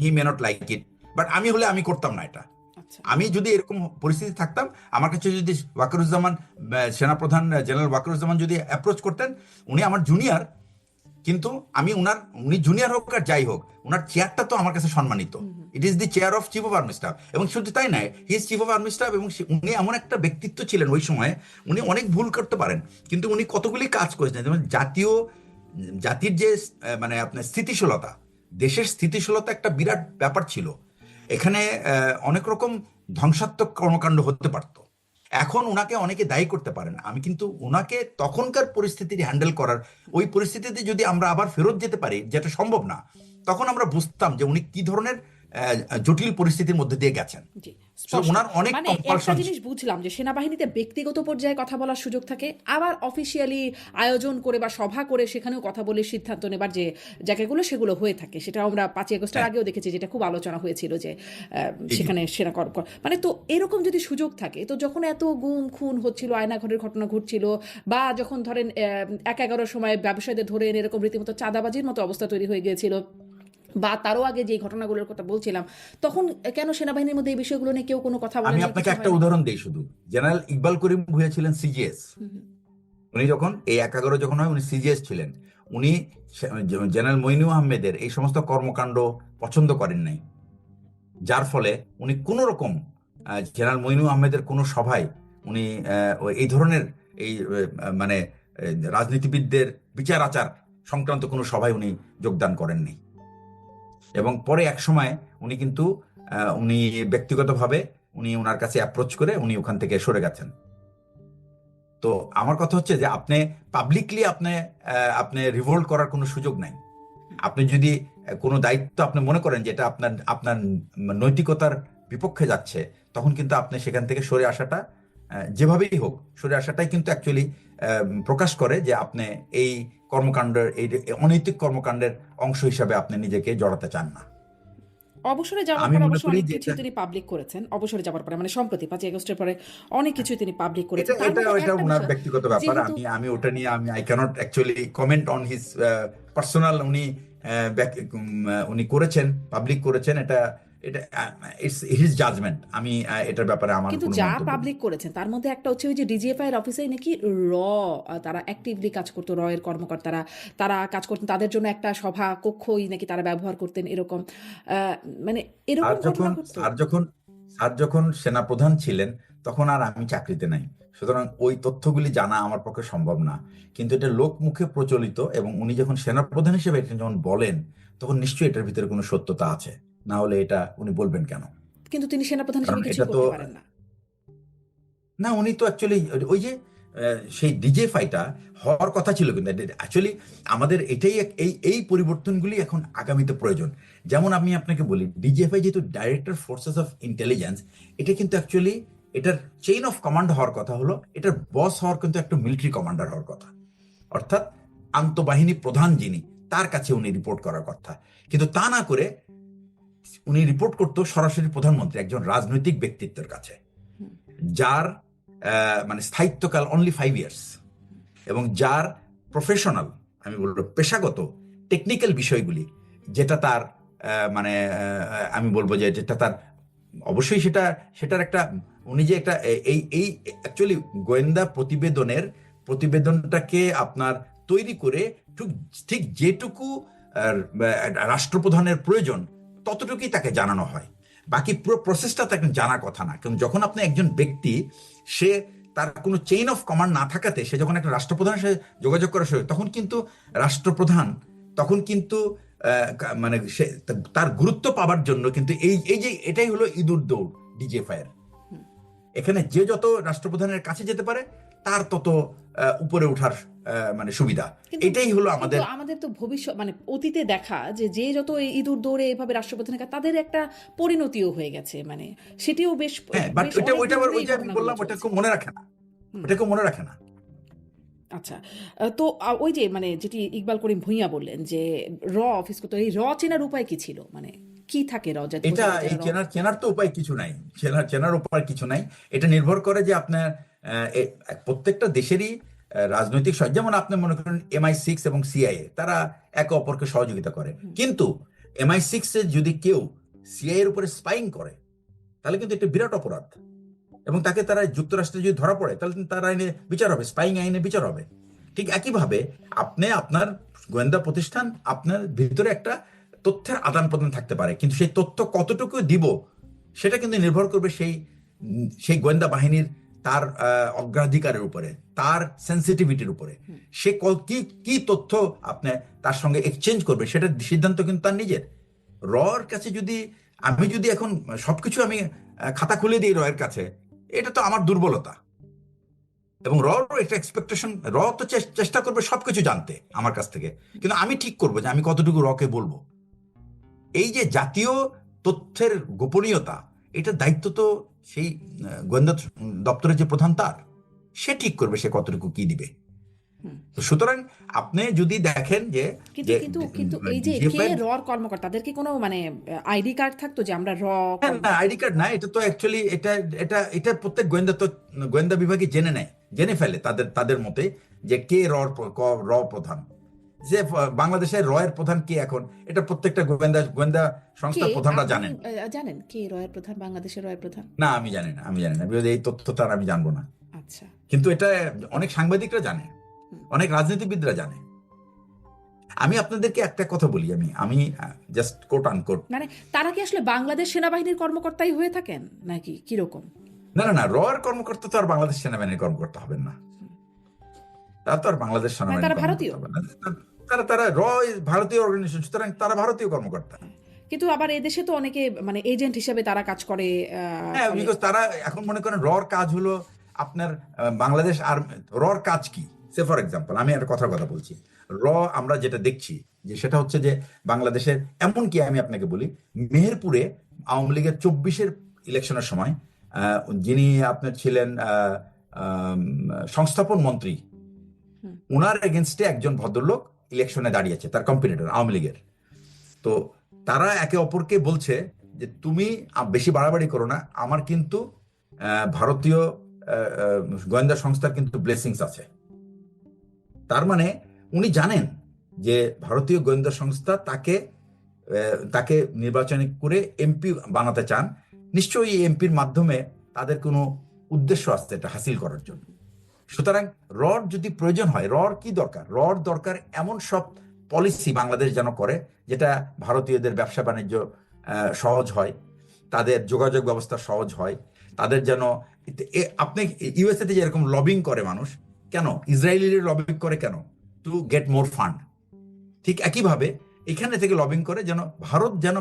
he may not like it, but আমি হলে আমি করতাম না এটা। আচ্ছা, আমি যদি এরকম পরিস্থিতি থাকতাম, আমার কাছে যদি ওয়াকারুজ্জামান সেনাপ্রধান জেনারেল ওয়াকারুজ্জামান যদি অ্যাপ্রোচ করতেন, উনি আমার জুনিয়র, কিন্তু উনি জুনিয়র হোক আর যাই হোক, উনার চেয়ারটা তো আমার কাছে সম্মানিত। It is the chair of chief of army staff. এবং শুধু তাই নয়, he is chief of army staff, এবং উনি এমন একটা ব্যক্তিত্ব ছিলেন ওই সময়ে, উনি অনেক ভুল করতে পারেন, কিন্তু উনি কতগুলি কাজ করেছেন। যেমন জাতির যে মানে আপনার স্থিতিশীলতা, দেশের স্থিতিশীলতা একটা বিরাট ব্যাপার ছিল। এখানে অনেক রকম ধ্বংসাত্মক কর্মকাণ্ড হতে পারত। এখন উনাকে অনেকে দায়ী করতে পারেন, আমি কিন্তু উনাকে তখনকার পরিস্থিতি হ্যান্ডেল করার, ওই পরিস্থিতিতে যদি আমরা আবার ফেরত যেতে পারি, যেটা সম্ভব না, তখন আমরা বুঝতাম যে উনি কি ধরনের জটিল পরিস্থিতির মধ্যে দিয়ে গেছেন। জি, So, স্পষ্ট। ওনার অনেক মানে একটা কম্পালশন। জিনিস বুঝলাম যে সেনাবাহিনীতে ব্যক্তিগত পর্যায়ে কথা বলার সুযোগ থাকে, আবার অফিসিয়ালি আয়োজন করে বা সভা করে সেখানেও কথা বলে সিদ্ধান্ত নেবার যে জায়গাগুলো সেগুলো হয়ে থাকে। সেটা আমরা 5ই আগস্টের হ্যাঁ, আগেও দেখেছি, যেটা খুব আলোচনা হয়েছিল যে জি, জি। সেখানে সেনা মানে তো এরকম যদি সুযোগ থাকে, তো যখন এত গুম খুন হচ্ছিল, আয়নাঘরের ঘটনা ঘটছিল, বা যখন ধরেন 1-11 সময় ব্যবসায়ীদের ধরে এনে এরকম রীতিমতো চাঁদাবাজির মতো অবস্থা তৈরি হয়ে গিয়েছিল, বা তারও আগে যে ঘটনাগুলোর কথা বলছিলাম, তখন কেন সেনাবাহিনীর মধ্যে এই বিষয়গুলো নিয়ে কেউ কোনো কথা আমি বলেনি, আপনাকে কিছু একটা হয়নি? উদাহরণ দিই শুধু। জেনারেল ইকবাল করিম ভূঁইয়া ছিলেন সিজিএস। হুম, হুম। উনি যখন এই 11 যখন হয়, উনি সিজিএস ছিলেন। উনি জেনারেল মইনু আহমেদের এই সমস্ত কর্মকাণ্ড পছন্দ করেন নাই, যার ফলে উনি কোন রকম জেনারেল মইনু আহমেদের কোনো সভায় উনি এই ধরনের মানে রাজনীতিবিদদের বিচার আচার সংক্রান্ত কোনো সভায় উনি যোগদান করেননি। এবং পরে এক সময় উনি কিন্তু উনি ব্যক্তিগতভাবে উনি ওনার কাছে অ্যাপ্রোচ করে উনি ওখান থেকে সরে গেছেন। তো আমার কথা হচ্ছে যে পাবলিকলি আপনি রিভোল্ট করার কোনো সুযোগ নাই। আপনি যদি কোনো দায়িত্ব আপনি মনে করেন যে এটা আপনার আপনার নৈতিকতার বিপক্ষে যাচ্ছে, তখন কিন্তু আপনি সেখান থেকে সরে আসাটা, যেভাবেই হোক সরে আসাটাই কিন্তু অ্যাকচুয়ালি প্রকাশ করে যে আপনি এই কর্মকাণ্ডের, এই অনৈতিক কর্মকাণ্ডের অংশ হিসাবে আপনি নিজেকে জড়াতে চান না। অবসরে যাওয়ার আমি পরে মনে অবশ্য করি অনেক যে কিছুই তিনি পাবলিক করেছেন। অবসরে যাওয়ার পরে মানে সম্প্রতি 5ই আগস্টের পরে অনেক কিছুই তিনি পাবলিক এটা করেছেন। তার এটা মধ্যে এটা একটা ওনার বিষয়, ব্যক্তিগত ব্যাপার। যেহেতু আমি ওটা নিয়ে I can't actually comment on his personal. উনি করেছেন, পাবলিক করেছেন, এটা এটা ইটস হিজ জাজমেন্ট। এটার ব্যাপারে আমার কিন্তু কোনো যা মন্তব্য নেই। পাবলিক করেছেন তার মধ্যে একটা হচ্ছে ওই যে ডিজিএফআই এর অফিসে নাকি তারা অ্যাক্টিভলি কাজ করতো, এর কর্মকর্তারা তারা কাজ করতেন, তাদের জন্য একটা সভা কক্ষই নাকি তারা ব্যবহার করতেন, এরকম আহ, মানে আর এরকম যখন ঘটনা ঘটতো। স্যার যখন স্যার যখন সেনাপ্রধান ছিলেন, তখন আর আমি চাকরিতে নাই, সুতরাং ওই তথ্যগুলি জানা আমার পক্ষে সম্ভব না। কিন্তু এটা লোকমুখে প্রচলিত, এবং উনি যখন সেনাপ্রধান হিসেবে এটা যখন বলেন, তখন নিশ্চয়ই এটার ভিতরে কোনো সত্যতা আছে, না হলে এটা উনি বলবেন কেন? কিন্তু তিনি সেনাপ্রধান কারণ হিসেবে এটা কিছুই তো, করতে পারেন না। না উনি তো অ্যাকচুয়ালি ওই যে সেই ডিজেফাইটা হওয়ার কথা ছিল, কিন্তু অ্যাকচুয়ালি আমাদের এই পরিবর্তনগুলি এখন আগামীতে প্রয়োজন। যেমন আমি আপনাকে বলি, ডিজিএফআই যেহেতু ডাইরেক্টর ফোর্সেস অফ ইন্টেলিজেন্স, এটা কিন্তু অ্যাকচুয়ালি এটার চেইন অফ কমান্ড হওয়ার কথা হলো, এটার বস হওয়ার কিন্তু একটা মিলিটারি কমান্ডার হওয়ার কথা, অর্থাৎ আন্তঃবাহিনী প্রধান যিনি, তার কাছে উনি রিপোর্ট করার কথা। কিন্তু তা না করে উনি রিপোর্ট করতো সরাসরি প্রধানমন্ত্রী, একজন রাজনৈতিক ব্যক্তিত্বের কাছে, যার মানে স্থায়িত্বকাল অনলি 5 ইয়ার্স, এবং যার প্রফেশনাল, আমি বলবো পেশাগত টেকনিক্যাল বিষয়গুলি, যেটা তার মানে আমি বলবো যে যেটা তার অবশ্যই সেটার একটা, উনি যে একটা এই এই অ্যাকচুয়ালি গোয়েন্দা প্রতিবেদনটাকে আপনার তৈরি করে ঠিক ঠিক যেটুকু রাষ্ট্রপ্রধানের প্রয়োজন, ততটুকুই তাকে জানানো হয়। বাকি পুরো প্রসেসটা তাকে জানার কথা না। কারণ যখন আপনি একজন ব্যক্তি, সে তার কোনো চেইন অফ কমান্ড না থাকাতে সে যখন একটা রাষ্ট্রপ্রধানের সাথে যোগাযোগ করা শুরু, তখন কিন্তু রাষ্ট্রপ্রধান তখন কিন্তু মানে সে তার গুরুত্ব পাবার জন্য কিন্তু এই যে এটাই হলো ইঁদুর দৌড় ডিজিএফআই এর। এখানে যে যত রাষ্ট্রপ্রধানের কাছে যেতে পারে, তার তত উপরে ওঠার মানে সুবিধা। কিন্তু এটাই হলো কিন্তু আমাদের। আমাদের তো ভবিষ্যৎ মানে অতীতে দেখা যে যে যত এই ইঁদুর দৌড়ে এভাবে রাষ্ট্রপ্রধানের কাছে, তাদের একটা পরিণতিও হয়ে গেছে, মানে সেটিও বেশ হ্যাঁ, বাট বেশ ওইটা অনেক ওইটা দিন আবার ওই ধরেই যে আমি ঘটনাগুলো বললাম, ওটা চলছে। কেউ মনে রাখে না, হুম। ওটা কেউ মনে রাখে না। আচ্ছা। তো ওই যে মানে যেটি ইকবাল করিম ভূঁইয়া বললেন যে অফিস করতো, এই চেনার উপায় কি ছিল? মানে কি থাকে যাতে বোঝা এটা যায় যে এই এরা চেনার চেনার তো উপায় কিছু নাই, চেনার উপায় কিছু নাই। এটা নির্ভর করে যে আপনার প্রত্যেকটা দেশেরই রাজনৈতিক যেমন আপনি মনে করেন MI6 এবং CIA তারা একে অপরকে সহযোগিতা করে, কিন্তু MI6 এর যদি কেউ CIA এর উপরে স্পাইং করে তাহলে কিন্তু এটা বিরাট অপরাধ, এবং তাকে তারা যুক্তরাষ্ট্রে যদি ধরা পড়ে তাহলে কিন্তু তার আইনে বিচার হবে, স্পাইং আইনে বিচার হবে। ঠিক একইভাবে আপনি আপনার গোয়েন্দা প্রতিষ্ঠান আপনার ভিতরে একটা তথ্যের আদান প্রদান থাকতে পারে, কিন্তু সেই তথ্য কতটুকু দিব সেটা কিন্তু নির্ভর করবে সেই গোয়েন্দা বাহিনীর তার অগ্রাধিকারের উপরে, তার সেন্সিটিভিটির উপরে। সে কি কি তথ্য আপনি তার সঙ্গে এক্সচেঞ্জ করবে সেটার সিদ্ধান্ত কিন্তু তার নিজের। রর কাছে যদি আমি যদি এখন সবকিছু আমি খাতা খুলে দিই রয়ের কাছে, এটা তো আমার দুর্বলতা। এবং একটা এক্সপেকটেশন, তো চেষ্টা করবে সবকিছু জানতে আমার কাছ থেকে, কিন্তু আমি ঠিক করবো যে আমি কতটুকু কে বলবো। এই যে জাতীয় তথ্যের গোপনীয়তা, এটার দায়িত্ব তো সেই গোয়েন্দা দপ্তরের যে প্রধান তার, সে ঠিক করবে সে কতটুকু কি দিবে। তো সুতরাং আপনি যদি দেখেন যে কিন্তু কিন্তু কিন্তু এই যে কে DFI কর্মকর্তা, তাদের কি কোনো মানে আইডি কার্ড থাকতো যে আমরা না, আইডি কার্ড না, এটা তো অ্যাকচুয়ালি এটা এটা এটা প্রত্যেক গোয়েন্দা বিভাগে জেনে ফেলে তাদের তাদের মতে যে কে প্রধান, যে বাংলাদেশের এর প্রধান কে এখন, এটা প্রত্যেকটা গোয়েন্দা গোয়েন্দা কে সংস্থার প্রধানরা আপনি জানেন। জানেন কে প্রধান, বাংলাদেশের প্রধান? না, আমি জানি না, because এই তথ্যটা আমি জানবো না। আচ্ছা। কিন্তু এটা অনেক সাংবাদিকরা জানে, অনেক রাজনীতিবিদরা জানে। আমি আপনাদেরকে একটা কথা বলি, আমি জাস্ট কোট আনকোট, মানে তারা কি আসলে বাংলাদেশ সেনাবাহিনীর কর্মকর্তাই হয়ে থাকেন নাকি কিরকম? না না না, কর্মকর্তা তো আর বাংলাদেশ সেনাবাহিনীর কর্মকর্তা হবেন না, তারা তো আর বাংলাদেশ মানে সেনাবাহিনীর তারা ভারতীয়? কর্মকর্তা হবেন না। তারা তারা ভারতীয় অর্গানাইজেশন, সুতরাং তারা ভারতীয় কর্মকর্তা। কিন্তু আবার এদেশে তো অনেকে মানে এজেন্ট হিসেবে তারা কাজ করে। হ্যাঁ, বিকজ তারা এখন মনে করেন কাজ হলো আপনার বাংলাদেশ। আর কাজ কি? সে ফর এক্সাম্পল আমি একটা কথা বলছি, আমরা যেটা দেখছি যে সেটা হচ্ছে যে বাংলাদেশের, এমনকি আমি আপনাকে বলি, মেহেরপুরে আওয়ামী লীগের 24-এর ইলেকশনের সময় যিনি আপনার ছিলেন সংস্থাপন মন্ত্রী, উনার এগেনস্টে একজন ভদ্রলোক ইলেকশনে দাঁড়িয়েছে, তার কম্পিটিটর আওয়ামী লীগের। তো তারা একে অপরকে বলছে যে তুমি বেশি বাড়াবাড়ি করো না, আমার কিন্তু ভারতীয় গোয়েন্দা সংস্থার কিন্তু ব্লেসিংস আছে। তার মানে উনি জানেন যে ভারতীয় গোয়েন্দা সংস্থা তাকে নির্বাচন করে এমপি বানাতে চান, নিশ্চয়ই এই এমপির মাধ্যমে তাদের কোনো উদ্দেশ্য আছে এটা হাসিল করার জন্য। সুতরাং যদি প্রয়োজন হয়, কি দরকার, দরকার এমন সব পলিসি বাংলাদেশ যেন করে যেটা ভারতীয়দের ব্যবসা বাণিজ্য সহজ হয়, তাদের যোগাযোগ ব্যবস্থা সহজ হয়, তাদের যেন আপনি ইউএসএ তে যেরকম লবিং করে মানুষ, কেন ইসরায়েলিরা লবিং করে কেন? To get more fund. ঠিক একইভাবে এখানে থেকে লবিং করে যেন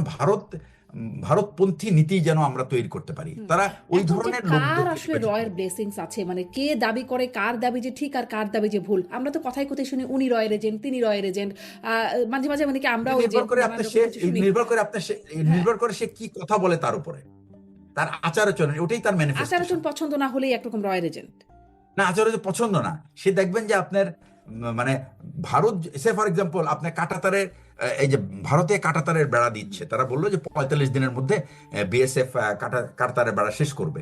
ভারতপন্থী নীতি যেন আমরা তৈরি করতে পারি। তারা ওই ধরনের কার আসলে রয়ের ব্লেসিংস আছে, মানে কে দাবি করে, কার দাবি যে ঠিক আর কার দাবি যে ভুল? আমরা তো কথায় কথায় শুনি উনি রয়ের এজেন্ট, তিনি রয়ের এজেন্ট। মাঝে মাঝে মানে কি আমরা নির্ভর করে সে কি কথা বলে তার উপরে, তার আচার আচরণ, ওটাই তার ম্যানিফেস্টেশন। আচার আচরণ পছন্দ না হলেই একরকম রয়ের এজেন্ট না, আচার আচরণ পছন্দ না, সে দেখবেন যে আপনার মানে ভারত, সে ফর এক্সাম্পল আপনার কাঁটাতারের, এই যে ভারতে কাঁটাতারের বেড়া দিচ্ছে, তারা বললো যে 45 দিনের মধ্যে বিএসএফ কাঁটাতারের বেড়া শেষ করবে।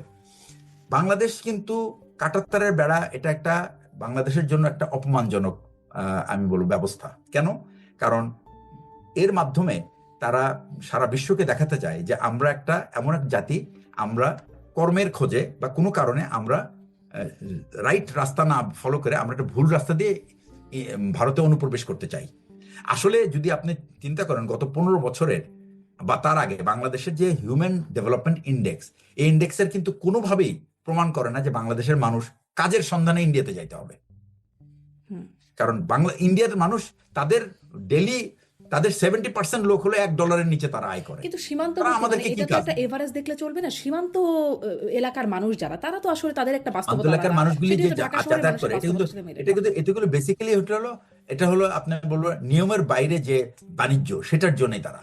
বাংলাদেশ কিন্তু কাঁটাতারের বেড়া, এটা একটা বাংলাদেশের জন্য একটা অপমানজনক আমি বলবো ব্যবস্থা। কেন? কারণ এর মাধ্যমে তারা সারা বিশ্বকে দেখাতে চায় যে আমরা এমন এক জাতি, আমরা কর্মের খোঁজে বা কোনো কারণে আমরা রাইট রাস্তা না ফলো করে আমরা একটা ভুল রাস্তা দিয়ে ভারতে অনুপ্রবেশ করতে চাই। আসলে যদি আপনি চিন্তা করেন গত 15 বছরের বা তার আগে বাংলাদেশের যে হিউম্যান ডেভেলপমেন্ট ইন্ডেক্স, এই ইন্ডেক্সের কিন্তু কোনোভাবেই প্রমাণ করে না যে বাংলাদেশের মানুষ কাজের সন্ধানে ইন্ডিয়াতে যাইতে হবে। কারণ ইন্ডিয়ার মানুষ তাদের 70% লোক হলো $1 নিচে তারা আয় করে। কিন্তু সীমান্ত একটা এভারেজ দেখলে চলবে না। সীমান্ত এলাকার মানুষ যারা, তারা তো আসলে তাদের একটা বাস্তবতা, এলাকার মানুষগুলি যে যাতায়াত করে, এটা বেসিক্যালি এটা হলো আপনি বলবো নিয়মের বাইরে যে বাণিজ্য, সেটার জন্যই তারা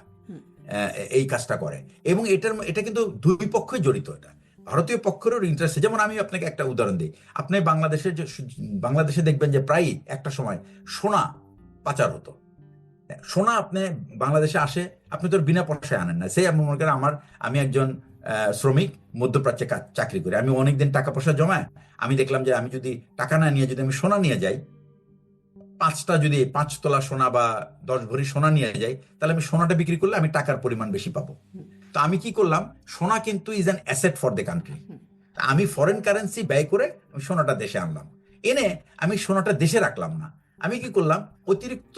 এই কাজটা করে। এবং এটা কিন্তু দুই পক্ষই জড়িত। এটা ভারতীয় পক্ষেরও ইন্টারেস্ট, যেমন আমি আপনাকে একটা উদাহরণ দিই। আপনি বাংলাদেশে দেখবেন যে প্রায়ই একটা সময় সোনা পাচার হতো। সোনা আপনি বাংলাদেশে আসে, আপনি তো আর বিনা পয়সায় আনেন না। সেই আমি মনে করেন আমি একজন শ্রমিক, মধ্যপ্রাচ্যে চাকরি করি, আমি অনেকদিন টাকা পয়সা জমায় আমি দেখলাম যে আমি যদি টাকা না নিয়ে যদি আমি সোনা নিয়ে যাই, যদি 5 তোলা সোনা বা 10 ভরি সোনা নিয়ে যাই, তাহলে আমি সোনাটা বিক্রি করলে আমি টাকার পরিমাণ বেশি পাবো। তো আমি কি করলাম, সোনা কিন্তু is an asset for the country. আমি ফরেন কারেন্সি ব্যয় করে আমি সোনাটা দেশে আনলাম, এনে আমি সোনাটা দেশে রাখলাম না। আমি কি করলাম, অতিরিক্ত,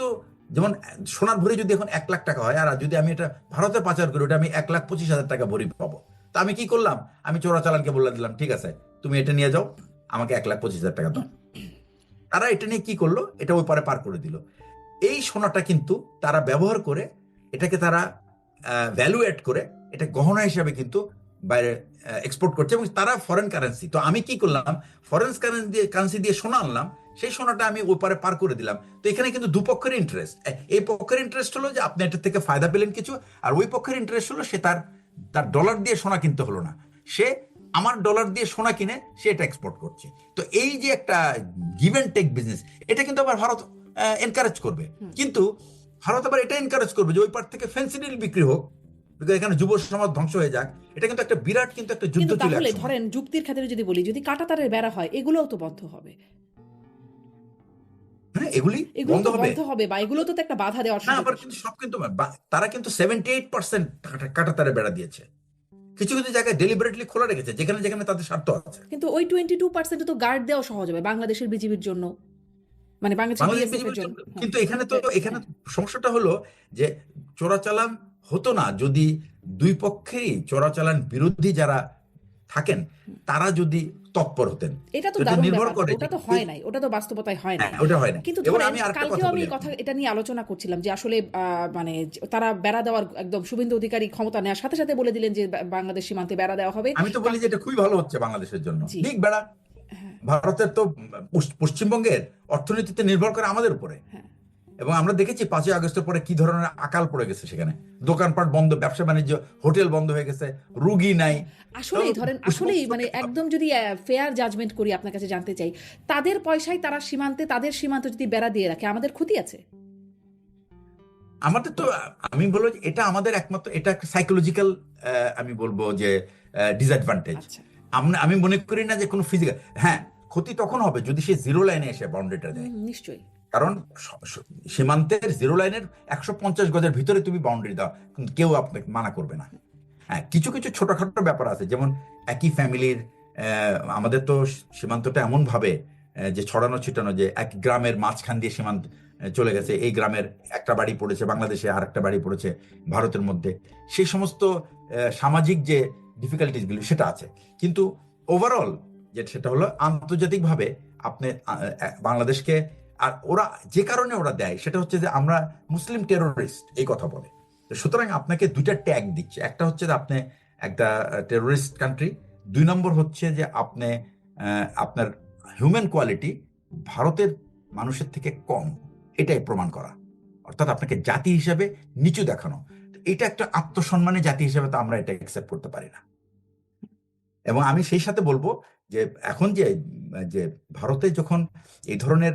যেমন সোনার ভরি যদি এখন 1 লাখ টাকা হয়, আর যদি আমি এটা ভারতে পাচার করি, ওটা আমি 1,25,000 টাকা ভরি পাবো। তো আমি কি করলাম, আমি চোরাচালানকে বলে দিলাম, ঠিক আছে তুমি এটা নিয়ে যাও, আমাকে 1,25,000 টাকা দাও। তারা এটা নিয়ে কি করলো, এটা ওই পারে পার করে দিল। এই সোনাটা কিন্তু তারা ব্যবহার করে, এটাকে তারা ভ্যালু এড করে, এটা গহনা হিসাবে কিন্তু বাইরে এক্সপোর্ট করছে, এবং তারা ফরেন কারেন্সি। তো আমি কি করলাম, ফরেন কারেন্সি দিয়ে সোনা আনলাম, সেই সোনাটা আমি ওই পারে পার করে দিলাম। তো এখানে কিন্তু দুপক্ষের ইন্টারেস্ট। এই পক্ষের ইন্টারেস্ট হলো যে আপনি এটার থেকে ফায়দা পেলেন কিছু, আর ওই পক্ষের ইন্টারেস্ট হলো সে তার ডলার দিয়ে সোনা কিনতে হলো না, সে আমার ডলার দিয়ে সোনা কিনে সে এটা এক্সপোর্ট করছে। তো এই যে একটা গিভ অ্যান্ড টেক বিজনেস, এটা কিন্তু আবার ভারত এনকারেজ করবে। কিন্তু ভারত আবার এটা এনকারেজ করবে যে ওই পার থেকে ফেন্সিডিল বিক্রি হোক, এখানে যুব সমাজ ধ্বংস হয়ে যাক। এটা কিন্তু একটা বিরাট কিন্তু একটা যুদ্ধ কিন্তু ছিল তাহলে একসময়। ধরেন যুক্তির খাতিরে যদি বলি, যদি কাঁটাতারের বেড়া হয়, এগুলোও তো বন্ধ হবে। হ্যাঁ, এগুলি এগুলো বন্ধ তো হবে। বন্ধ হবে, বা এগুলো তো একটা বাধা দেওয়ার হ্যাঁ, সুযোগ আবার আসবে। কিন্তু সব কিন্তু তারা কিন্তু 78% কাঁটাতারে বেড়া দিয়েছে। কিছু কিছু জায়গায় ডেলিবারেটলি খোলা রেখেছে, যেখানে যেখানে তাদের স্বার্থ আছে। কিন্তু ওই 22% তো গার্ড দেওয়া সহজ হবে বাংলাদেশের বিজিবির জন্য, মানে বাংলাদেশের বাংলাদেশ বিএসএফ এর বিজিবির জন্য। জন্য। হ্যাঁ, কিন্তু এখানে সমস্যাটা হলো যে চোরাচালান হতো না যদি দুই পক্ষেরই চোরাচালান বিরোধী যারা থাকেন তারা যদি তৎপর হতেন। এটা তো এটা দারুণ নির্ভর ব্যাপার, করে ওটা তো হয় নাই, ওটা তো বাস্তবতায় হয় নাই। হ্যাঁ, ওটা হয় না। কিন্তু এবার ধরেন আমি আরেকটা কালকেও কথা আমি বলি কথা এটা নিয়ে আলোচনা করছিলাম যে আসলে মানে তারা বেড়া দেওয়ার একদম শুভেন্দু অধিকারী ক্ষমতা নেওয়ার সাথে সাথে বলে দিলেন যে বাংলাদেশ সীমান্তে বেড়া দেওয়া হবে। আমি তো বলি যে এটা খুবই ভালো হচ্ছে বাংলাদেশের জন্য। জি। ঠিক বেড়া, হ্যাঁ, ভারতের তো পশ্চিমবঙ্গের অর্থনীতিতে নির্ভর করে আমাদের উপরে, হ্যাঁ। এবং আমরা দেখেছি 5ই আগস্টের পরে কি ধরনের আকাল পড়ে গেছে সেখানে। দোকানপাট বন্ধ, ব্যবসা বাণিজ্য, হোটেল বন্ধ হয়ে গেছে, রুগী নাই। তো আসলেই ধরেন, আসলেই মানে একদম যদি ফেয়ার জাজমেন্ট করি, আপনার কাছে জানতে চাই, তাদের পয়সায় তারা সীমান্তে, তাদের সীমান্ত যদি বেড়া দিয়ে রাখে, আমাদের ক্ষতি আছে? আমাদের তো, আমি বলবো যে এটা আমাদের একমাত্র, এটা একটা সাইকোলজিক্যাল, আমি বলবো যে ডিসঅ্যাডভান্টেজ। আচ্ছা। আমি মনে করি না যে কোনো ফিজিক্যাল, হ্যাঁ ক্ষতি তখন হবে যদি সে জিরো লাইনে এসে বাউন্ডারিটা দেয়। নিশ্চয়ই। কারণ সীমান্তের জিরো লাইনের 150 গজের ভিতরে তুমি বাউন্ডারি দাও, কিন্তু কেউ আপনাকে মানা করবে না। হ্যাঁ, কিছু কিছু ছোটখাটো ব্যাপার আছে, যেমন একই ফ্যামিলির, আমাদের তো সীমান্তটা এমন ভাবে যে ছড়ানো ছিটানো, যে এক গ্রামের মাঝখান দিয়ে সীমান্ত চলে গেছে, এই গ্রামের একটা বাড়ি পড়েছে বাংলাদেশে, আর একটা বাড়ি পড়েছে ভারতের মধ্যে। সেই সমস্ত সামাজিক যে ডিফিকাল্টিস গুলো সেটা আছে, কিন্তু ওভারঅল সেটা হলো আন্তর্জাতিকভাবে আপনি বাংলাদেশকে, আর ওরা যে কারণে ওরা দেয় সেটা হচ্ছে যে আমরা মুসলিম টেরোরিস্ট এই কথা বলে। তো সুতরাং আপনাকে দুইটা ট্যাগ দিচ্ছে, একটা হচ্ছে যে আপনি একটা টেরোরিস্ট কান্ট্রি, 2 নম্বর হচ্ছে যে আপনি আপনার হিউম্যান কোয়ালিটি ভারতের মানুষের থেকে কম, এটাই প্রমাণ করা, অর্থাৎ আপনাকে জাতি হিসেবে নিচু দেখানো। এটা একটা আত্মসম্মানের জাতি হিসেবে তো আমরা এটা অ্যাকসেপ্ট করতে পারি না। এবং আমি সেই সাথে বলবো যে এখন যে যে ভারতে যখন এই ধরনের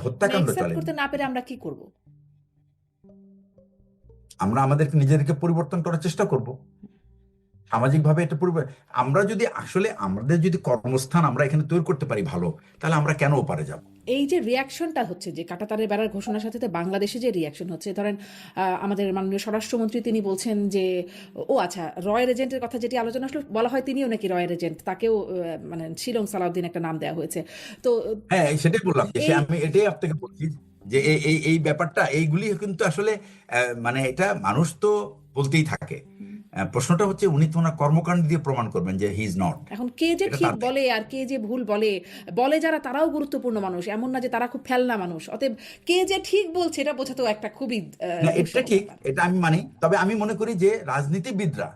হত্যাকাণ্ড অ্যাকসেপ্ট চলে, করতে না পেরে আমরা কি করব? আমরা আমাদেরকে নিজেদেরকে পরিবর্তন করার চেষ্টা করব সামাজিকভাবে। এটা আমরা যদি আসলে আমাদের যদি কর্মস্থান আমরা এখানে তৈরি করতে পারি ভালো, তাহলে আমরা কেন ওপারে যাব? এই যে রিয়াকশনটা হচ্ছে, যে কাঁটাতারের বেড়ার ঘোষণার সাথে বাংলাদেশে যে রিয়াকশন হচ্ছে, ধরেন আমাদের মাননীয় স্বরাষ্ট্রমন্ত্রী তিনি বলছেন যে, ও আচ্ছা, রয়্যাল এজেন্টের কথা যেটি আলোচনা আসলে বলা হয়, তিনিও নাকি রয়্যাল এজেন্ট, তাকেও মানে শিলং সালাউদ্দিন একটা নাম দেওয়া হয়েছে। তো হ্যাঁ, সেটাই বললাম যে এই আমি এটাই আপনাকে বলছি যে এই ব্যাপারটা, এইগুলি কিন্তু আসলে মানে এটা মানুষ তো বলতেই থাকে। প্রশ্নটা হচ্ছে উনি তো ওনার কর্মকাণ্ড দিয়ে প্রমাণ করবেন যে হি ইজ নট। এখন কে যে এটা ঠিক তার বলে আর কে যে ভুল বলে, বলে যারা তারাও গুরুত্বপূর্ণ মানুষ, এমন না যে তারা খুব ফেলনা মানুষ। অতএব কে যে ঠিক বলছে এটা বোঝা তো একটা খুবই না, এটা দুঃসহ ঠিক, ব্যাপার। এটা আমি মানি। তবে আমি মনে করি যে রাজনীতিবিদরা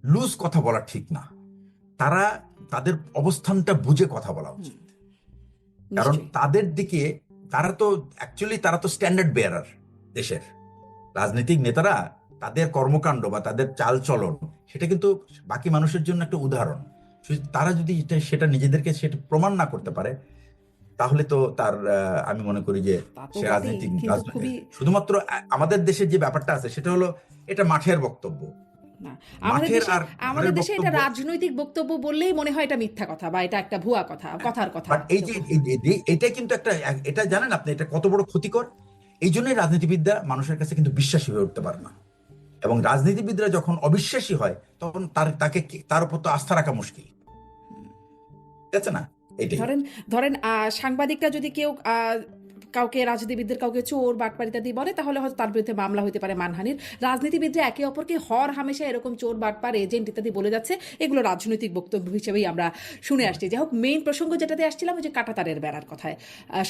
লুজ কথা বলা ঠিক না, তারা তাদের অবস্থানটা বুঝে কথা বলা উচিত। কারণ নিশ্চয়ই। তাদের দিকে তারা তো স্ট্যান্ডার্ড বেয়ারার দেশের। রাজনৈতিক নেতারা তাদের কর্মকাণ্ড বা তাদের চাল চলন সেটা কিন্তু বাকি মানুষের জন্য একটা উদাহরণ। তারা যদি সেটা নিজেদেরকে সেটা প্রমাণ না করতে পারে, তাহলে তো তার আমি মনে করি যে তা তো সে বটেই, কিন্তু খুবই শুধুমাত্র আমাদের দেশের যে ব্যাপারটা আছে সেটা হলো এটা মাঠের বক্তব্য, না, আমাদের মাঠের দেশে আর ঘরের এটা বক্তব্য। রাজনৈতিক বক্তব্য বললেই মনে হয় এটা মিথ্যা কথা বা এটা একটা ভুয়া কথা, কথার কথা বাট এই যে এরকম। এটা কিন্তু এটা জানেন আপনি এটা কত বড় ক্ষতিকর। এই জন্যই রাজনীতিবিদরা মানুষের কাছে কিন্তু বিশ্বাসী হয়ে উঠতে পারে না, এবং রাজনীতিবিদরা যখন অবিশ্বাসী হয় তখন তার উপর তো আস্থা রাখা মুশকিল, ঠিক আছে না? এটাই। ধরেন ধরেন সাংবাদিকরা যদি কেউ কাউকে, রাজনীতিবিদদের কাউকে চোর বাটপার ইত্যাদি বলে, তাহলে হয়তো তার বিরুদ্ধে মামলা হতে পারে মানহানির। রাজনীতিবিদরা একে অপরকে হর হামেশা এরকম চোর বাটপার এজেন্ট ইত্যাদি বলে যাচ্ছে, এগুলো রাজনৈতিক বক্তব্য হিসেবেই আমরা শুনে আসছি। যাই হোক, মেইন প্রসঙ্গ যেটাতে আসছিলাম, যে কাঁটাতারের বেড়ার কথায়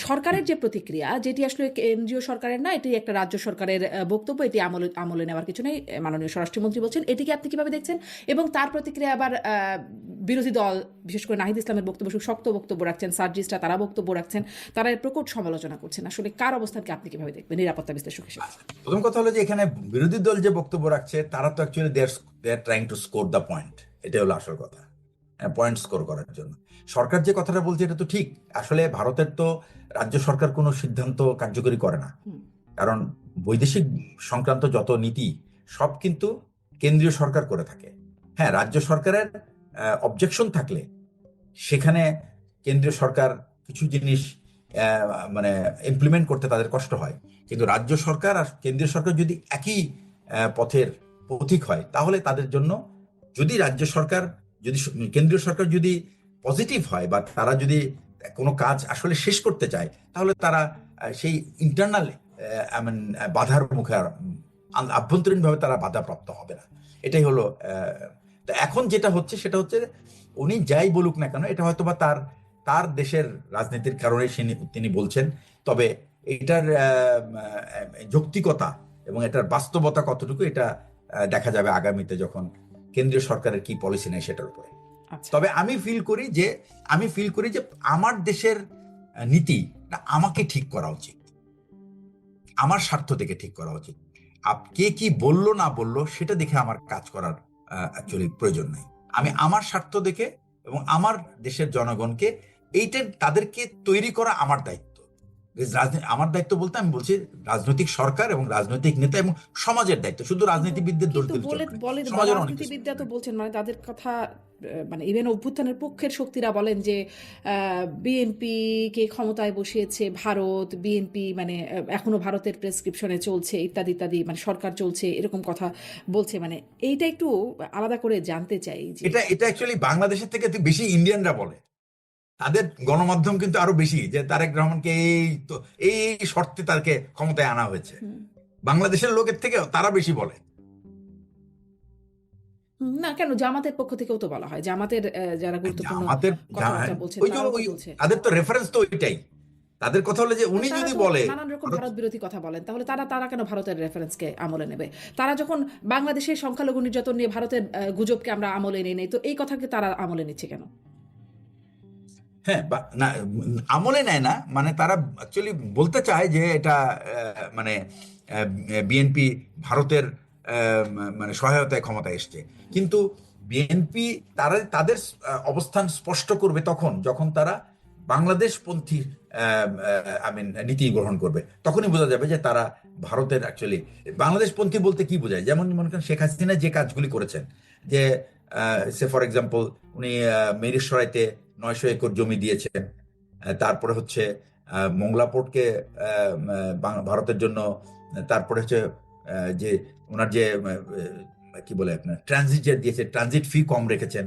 সরকারের যে প্রতিক্রিয়া, যেটি আসলে কেন্দ্রীয় সরকারের না, এটি একটা রাজ্য সরকারের বক্তব্য, এটি আমলে নেওয়ার কিছু নেই, মাননীয় স্বরাষ্ট্রমন্ত্রী বলছেন। এটিকে আপনি কিভাবে দেখছেন? এবং তার প্রতিক্রিয়া আবার বিরোধী দল, বিশেষ করে নাহিদ ইসলামের বক্তব্য, শক্ত বক্তব্য রাখছেন, সার্জিসরা তারা বক্তব্য রাখছেন, তারা এর প্রকট সমালোচনা করছেন। আসলে কার অবস্থানকে আপনি কিভাবে দেখবেন নিরাপত্তা বিশ্লেষক হিসেবে? প্রথম কথা হলো যে এখানে বিরোধী দল যে বক্তব্য রাখছে তারা তো actually they are trying to score the point, এটা হলো আসল কথা, পয়েন্ট স্কোর করার জন্য। সরকার যে কথাটা বলছে এটা তো ঠিক। আসলে ভারতের তো রাজ্য সরকার কোনো সিদ্ধান্ত কার্যকরী করে না, কারণ বৈদেশিক সংক্রান্ত যত নীতি সব কিন্তু কেন্দ্রীয় সরকার করে থাকে। হ্যাঁ, রাজ্য সরকারের অবজেকশন থাকলে সেখানে কেন্দ্রীয় সরকার কিছু জিনিস মানে ইমপ্লিমেন্ট করতে তাদের কষ্ট হয়, কিন্তু রাজ্য সরকার আর কেন্দ্রীয় সরকার যদি একই পথের পথিক হয় তাহলে তাদের জন্য, যদি রাজ্য সরকার যদি কেন্দ্রীয় সরকার যদি পজিটিভ হয় বা তারা যদি কোনো কাজ আসলে শেষ করতে চায়, তাহলে তারা সেই ইন্টারনাল বাধার মুখে আভ্যন্তরীণভাবে তারা বাধাপ্রাপ্ত হবে না। এটাই হলো তো এখন যেটা হচ্ছে সেটা হচ্ছে উনি যাই বলুক না কেন, এটা হয়তো বা তার তার দেশের রাজনীতির কারণে তিনি বলছেন। তবে এটার যৌক্তিকতা এবং এটার বাস্তবতা কতটুকু এটা দেখা যাবে আগামীতে, যখন কেন্দ্রীয় সরকারের কি পলিসি নেই সেটার উপরে। আচ্ছা, তবে আমি ফিল করি যে আমার দেশের নীতি আমাকে ঠিক করা উচিত, আমার স্বার্থ দেখে ঠিক করা উচিত। কে কি বললো না বললো সেটা দেখে আমার কাজ করার অ্যাকচুয়ালি প্রয়োজন নাই। আমি আমার স্বার্থ দেখে এবং আমার দেশের জনগণকে তাদেরকে তৈরি করা আমার দায়িত্ব। আমার দায়িত্ব বলতে আমি বলছি রাজনৈতিক সরকার এবং রাজনৈতিক নেতা এবং সমাজের দায়িত্ব। শুধু রাজনীতিবিদদের দোষ কিন্তু দিলে বলে চলবে না, বলে সমাজের অনেক কিছু। রাজনীতিবিদরা তো বলছেন, মানে তাদের কথা, মানে ইভেন অভ্যুত্থানের পক্ষের শক্তিরা বলেন যে বিএনপি কে ক্ষমতায় বসিয়েছে ভারত, বিএনপি মানে এখনো ভারতের প্রেসক্রিপশনে চলছে ইত্যাদি ইত্যাদি, মানে সরকার চলছে, এরকম কথা বলছে। মানে এইটা একটু আলাদা করে জানতে চাই যে এটা অ্যাকচুয়ালি বাংলাদেশের থেকে বেশি ইন্ডিয়ানরা বলে। তাদের গণমাধ্যম কিন্তু আরো বেশি, যে তারেক রহমানকে এই শর্তে তাকে ক্ষমতায় আনা হয়েছে। বাংলাদেশের লোকের থেকে তারা বেশি বলে। না, কেন জামাতের পক্ষ থেকেও তো বলা হয়, জামাতের যারা গুরুত্বপূর্ণ আমাদের কথাবার্তা বলছেন ওই যে তারাও তো বলছে। তাদের তো রেফারেন্স তো ওইটাই। তাদের কথা হলো যে উনি তারা যদি তো বলে নানান রকম ভারত বিরোধী কথা বলেন, তাহলে তারা তারা কেন ভারতের রেফারেন্সকে আমলে নেবে? তারা যখন বাংলাদেশের সংখ্যালঘু নির্যাতন নিয়ে ভারতের গুজবকে আমরা আমলে নিয়ে নেই, তো এই কথাকে তারা আমলে নিচ্ছে কেন? হ্যাঁ, না, আমলে নেয় না, মানে তারা অ্যাকচুয়ালি বলতে চায় যে এটা মানে বিএনপি ভারতের মানে সহায়তায় ক্ষমতায় এসছে। কিন্তু বিএনপি তাদের অবস্থান স্পষ্ট করবে তখন যখন তারা বাংলাদেশপন্থী নীতি গ্রহণ করবে, তখনই বোঝা যাবে যে তারা ভারতের অ্যাকচুয়ালি বাংলাদেশপন্থী বলতে কি বোঝায়। যেমন মনে করেন শেখ হাসিনা যে কাজগুলি করেছেন, যে সে ফর এক্সাম্পল উনি মেরিসরাইতে 900 একর জমি দিয়েছেন। তারপরে হচ্ছে মোংলা পোর্টকে ভারতের জন্য, তারপরে হচ্ছে যে ওনার যে কি বলে আপনার ট্রানজিট যে দিয়েছে, ট্রানজিট ফি কম রেখেছেন।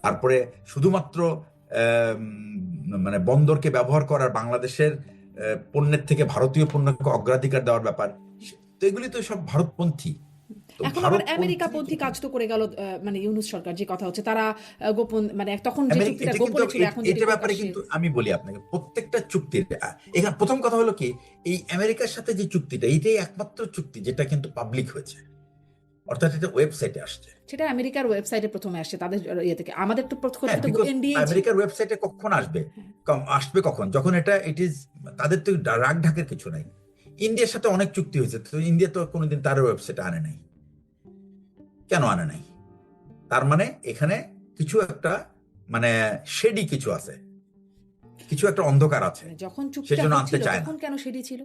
তারপরে শুধুমাত্র মানে বন্দরকে ব্যবহার করার বাংলাদেশের পণ্যের থেকে ভারতীয় পণ্যকে অগ্রাধিকার দেওয়ার ব্যাপার। তো এগুলি তো সব ভারতপন্থী। তো এখন আবার ভারতপন্থী আমেরিকাপন্থী কাজ তো করে গেল, মানে ইউনূস সরকার, যে কথা হচ্ছে তারা গোপন, মানে তখন যে চুক্তিটা এটা কিন্তু গোপনে ছিল, এখন যদি এটা ব্যাপারে প্রকাশ্যে। কিন্তু আমি বলি আপনাকে, প্রত্যেকটা চুক্তির এখানে প্রথম কথা হলো কি, এই আমেরিকার সাথে যে চুক্তিটা, এটাই একমাত্র চুক্তি যেটা কিন্তু পাবলিক হয়েছে, অর্থাৎ এটা ওয়েবসাইটে আসছে। সেটা আমেরিকার ওয়েবসাইটে প্রথমে আসছে তাদের ইয়ে থেকে। আমাদের তো হ্যাঁ, প্রথমে তো বিকজ এনডিএ ছিল। আমেরিকার ওয়েবসাইটে কখন আসবে, আসবে কখন, যখন ইট ইজ তাদের তো রাগ ঢাকের কিছু নাই। ইন্ডিয়ার সাথে অনেক চুক্তি হয়েছে, তো ইন্ডিয়া তো কোনোদিন তার ওয়েবসাইটে আনে নাই। কেন আনে নাই? তার মানে এখানে কিছু একটা মানে শেডি কিছু আছে, কিছু একটা অন্ধকার আছে, যখন চুক্তিটা সেজন্য আনতে হচ্ছিল চায় না। তখন কেন সেটি ছিল?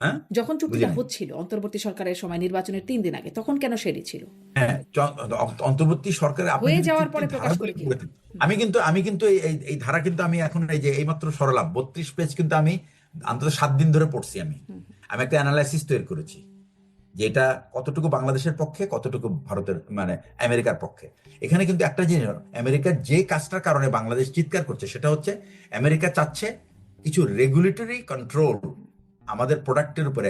হ্যাঁ, যখন বুঝি চুক্তিটা নাই। হচ্ছিল অন্তর্বর্তী সরকারের সময় নির্বাচনের 3 দিন আগে, তখন কেন সেটি ছিল? হ্যাঁ, অন্তর্বর্তী সরকারে আপনি হয়ে যদি যাওয়ার পরে চুক্তির প্রকাশ ধারাগুলি করে কি হবে? পড়েন, আমি কিন্তু এই ধারা কিন্তু আমি এখন এই যে এইমাত্র সরলাম 32 পেজ কিন্তু আমি অন্তত 7 দিন ধরে পড়ছি। আমি একটা অ্যানালাইসিস তৈরি করেছি যে এটা কতটুকু বাংলাদেশের পক্ষে, কতটুকু ভারতের মানে আমেরিকার পক্ষে। এখানে কিন্তু একটা জিনিস, আমেরিকার যে কাজটার কারণে বাংলাদেশ চিৎকার করছে সেটা হচ্ছে আমেরিকা চাচ্ছে কিছু রেগুলেটরি কন্ট্রোল আমাদের প্রোডাক্টের উপরে।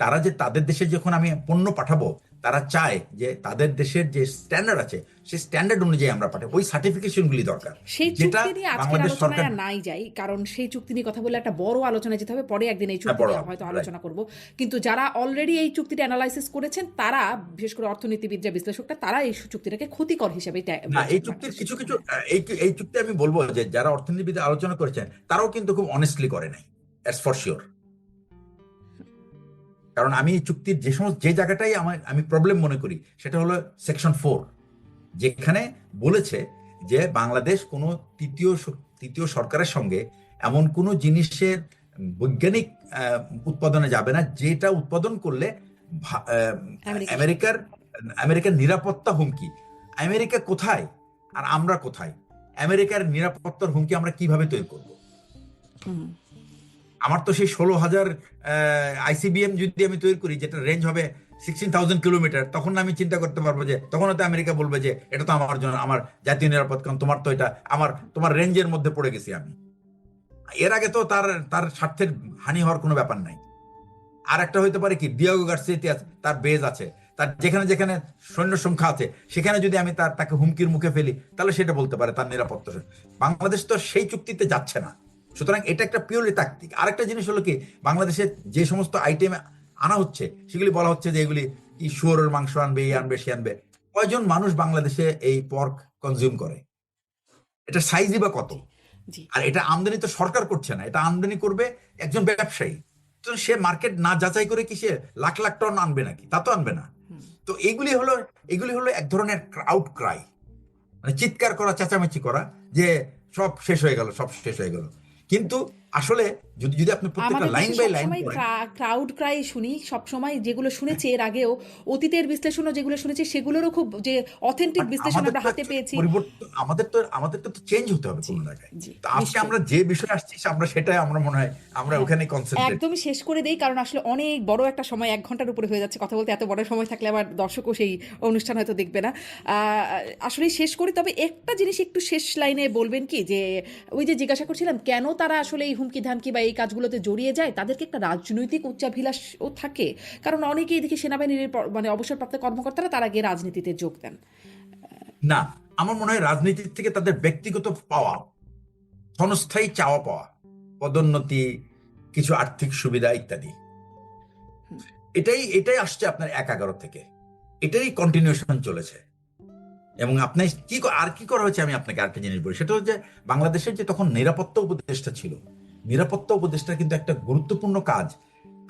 তারা যে তাদের দেশে যখন আমি পণ্য পাঠাবো, তারা চায় যে তাদের দেশের যে স্ট্যান্ডার্ড আছে সেই স্ট্যান্ডার্ড অনুযায়ী আমরা পাঠাবো, ওই সার্টিফিকেশনগুলি দরকার, সেই যেটা চুক্তি নিয়ে আজকের বাংলাদেশ আলোচনায় সরকার। আর নাই যাই, কারণ সেই চুক্তি নিয়ে কথা বলে একটা বড় আলোচনায় যেতে হবে, পরে একদিন এই চুক্তি বড় নিয়ে হয়তো আলোচনা করব। কিন্তু যারা অলরেডি এই চুক্তিটা অ্যানালাইসিস করেছেন, তারা বিশেষ করে অর্থনীতিবিদ যা বিশ্লেষকরা, তারা এই চুক্তিটাকে ক্ষতিকর হিসেবে না, এই চুক্তির কিছু কিছু এই চুক্তি আমি বলবো যে যারা অর্থনীতিবিদ আলোচনা করেছেন তারাও কিন্তু খুব অনেস্টলি করে নাই, দ্যাটস ফর শিওর। কারণ আমি এই চুক্তির যে জায়গাটাই আমি প্রবলেম মনে করি সেটা হলো সেকশন 4, যেখানে বলেছে যে বাংলাদেশ কোনো তৃতীয় সরকারের সঙ্গে এমন কোনো জিনিসের বৈজ্ঞানিক উৎপাদনে যাবে না যেটা উৎপাদন করলে ভা- আহ, আমেরিকার আমেরিকার নিরাপত্তা হুমকি। আমেরিকা কোথায় আর আমরা কোথায়? আমেরিকার নিরাপত্তার হুমকি আমরা কিভাবে তৈরি করব? আমার তো সেই 16,000 আইসিবিএম যদি আমি তৈরি করি, যেটা রেঞ্জ হবে 16,000 কিলোমিটার, তখন আমি চিন্তা করতে পারবো যে তখন হয়তো আমেরিকা বলবে যে এটা তো আমার জন্য, আমার জাতীয় নিরাপদ, কারণ তোমার তো এটা তোমার রেঞ্জের মধ্যে পড়ে গেছি আমি। এর আগে তো তার স্বার্থের হানি হওয়ার কোনো ব্যাপার নাই। আর একটা হইতে পারে কি, ডিয়েগো গার্সিয়াতে তার বেজ আছে, তার যেখানে যেখানে সৈন্য সংখ্যা আছে সেখানে যদি আমি তাকে হুমকির মুখে ফেলি, তাহলে সেটা বলতে পারে তার নিরাপত্তা। বাংলাদেশ তো সেই চুক্তিতে যাচ্ছে না, সুতরাং এটা একটা পিওরলি তাত্ত্বিক। আরেকটা জিনিস হলো কি, বাংলাদেশে যে সমস্ত আইটেম আনা হচ্ছে সেগুলি বলা হচ্ছে যে এগুলি কি শুয়োরের মাংস আনবে, এই আনবে, সে আনবে। কয়জন মানুষ বাংলাদেশে এই পর্ক কনজিউম করে? এটা সাইজই বা কত? আর এটা আমদানি তো সরকার করছে না, এটা আমদানি করবে একজন ব্যবসায়ী। তো সে মার্কেট না যাচাই করে কি সে লাখ লাখ টন আনবে নাকি? তা তো আনবে না। তো এগুলি হলো এক ধরনের ক্রাউড ক্রাই, মানে চিৎকার করা, চেঁচামেচি করা যে সব শেষ হয়ে গেল, সব শেষ হয়ে গেল। কিন্তু আসলে যদি যদি আপনি প্রত্যেকটা আমাদের লাইন দেশে বাই লাইন সবসময় পড়েন, ক্রাউড ক্রাই শুনি, সবসময় যেগুলো শুনেছি এর আগেও, অতীতের বিশ্লেষণও যেগুলো শুনেছি সেগুলোরও খুব যে অথেন্টিক বিশ্লেষণ আমাদের আমরা তো হাতে পেয়েছি। পরিবর্তন, আমাদের তো চেঞ্জ হতে হবে জি, কোন জায়গায়। জি, তো আজকে নিশ্চয়ই। আমরা যে বিষয়ে আসছি আমরা সেটাই আমরা মনে হয় আমরা হ্যাঁ, ওখানে কনসেন্ট্রেট। একদমই শেষ করে দেই, কারণ আসলে অনেক বড় একটা সময়, 1 ঘন্টার উপরে হয়ে যাচ্ছে কথা বলতে। এত বড় সময় থাকলে আবার দর্শকও সেই অনুষ্ঠান হয়তো দেখবে না। আসলে শেষ করি, তবে একটা জিনিস একটু শেষ লাইনে বলবেন কি, যে ওই যে জিজ্ঞাসা করছিলাম কেন তারা আসলে এই হুমকি ধামকি বা এই কাজগুলোতে জড়িয়ে যায়, তাদেরকে একটা রাজনৈতিক উচ্চাভিলাষও থাকে। কারণ অনেকেই দেখি সেনাবাহিনীর মানে অবসরপ্রাপ্ত কর্মকর্তারা তারা গিয়ে রাজনীতিতে যোগ দেন। না, আমার মনে হয় রাজনীতির থেকে তাদের ব্যক্তিগত পাওয়া, ক্ষণস্থায়ী চাওয়া পাওয়া, পদোন্নতি, কিছু আর্থিক সুবিধা ইত্যাদি, এটাই আসছে আপনার 11 থেকে, এটাই কন্টিনিউশন চলেছে। এবং আপনি আর কি করা হয়েছে, আমি আপনাকে আরেকটা জিনিস বলি, সেটা হচ্ছে বাংলাদেশের যে তখন নিরাপত্তা উপদেষ্টা ছিল, নিরাপত্তা উপদেষ্টা কিন্তু একটা গুরুত্বপূর্ণ কাজ।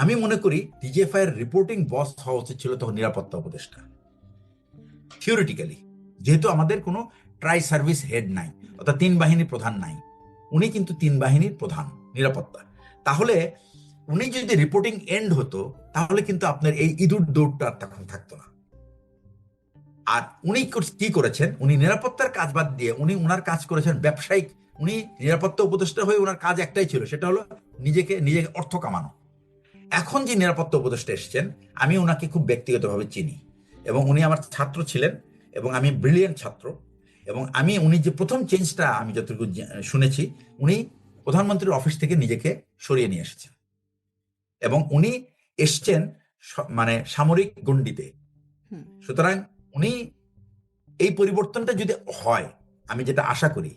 আমি মনে করি ডিজিএফআই এর রিপোর্টিং বস হওয়া উচিত ছিল তখন নিরাপত্তা উপদেষ্টা, থিওরিটিক্যালি। যেহেতু আমাদের কোনো ট্রাই সার্ভিস হেড নাই, অর্থাৎ 3 বাহিনীর প্রধান নাই, উনি কিন্তু 3 বাহিনীর প্রধান নিরাপত্তা। তাহলে উনি যদি রিপোর্টিং এন্ড হতো, তাহলে কিন্তু আপনার এই ইঁদুর দৌড়টা আর তখন থাকতো না। আর উনি কি করেছেন, উনি নিরাপত্তার কাজ বাদ দিয়ে উনার কাজ করেছেন ব্যবসায়িক। উনি নিরাপত্তা উপদেষ্টা হয়ে ওনার কাজ একটাই ছিল, সেটা হলো নিজেকে অর্থ কামানো। এখন যে নিরাপত্তা উপদেষ্টা এসেছেন, আমি ওনাকে খুব ব্যক্তিগতভাবে চিনি এবং উনি আমার ছাত্র ছিলেন এবং আমি ব্রিলিয়েন্ট ছাত্র। এবং উনি যে প্রথম চেঞ্জটা আমি যতটুকু শুনেছি, উনি প্রধানমন্ত্রীর অফিস থেকে নিজেকে সরিয়ে নিয়ে এসেছেন এবং উনি এসছেন মানে সামরিক গণ্ডিতে। সুতরাং উনি এই পরিবর্তনটা যদি হয়, আমি যেটা আশা করি,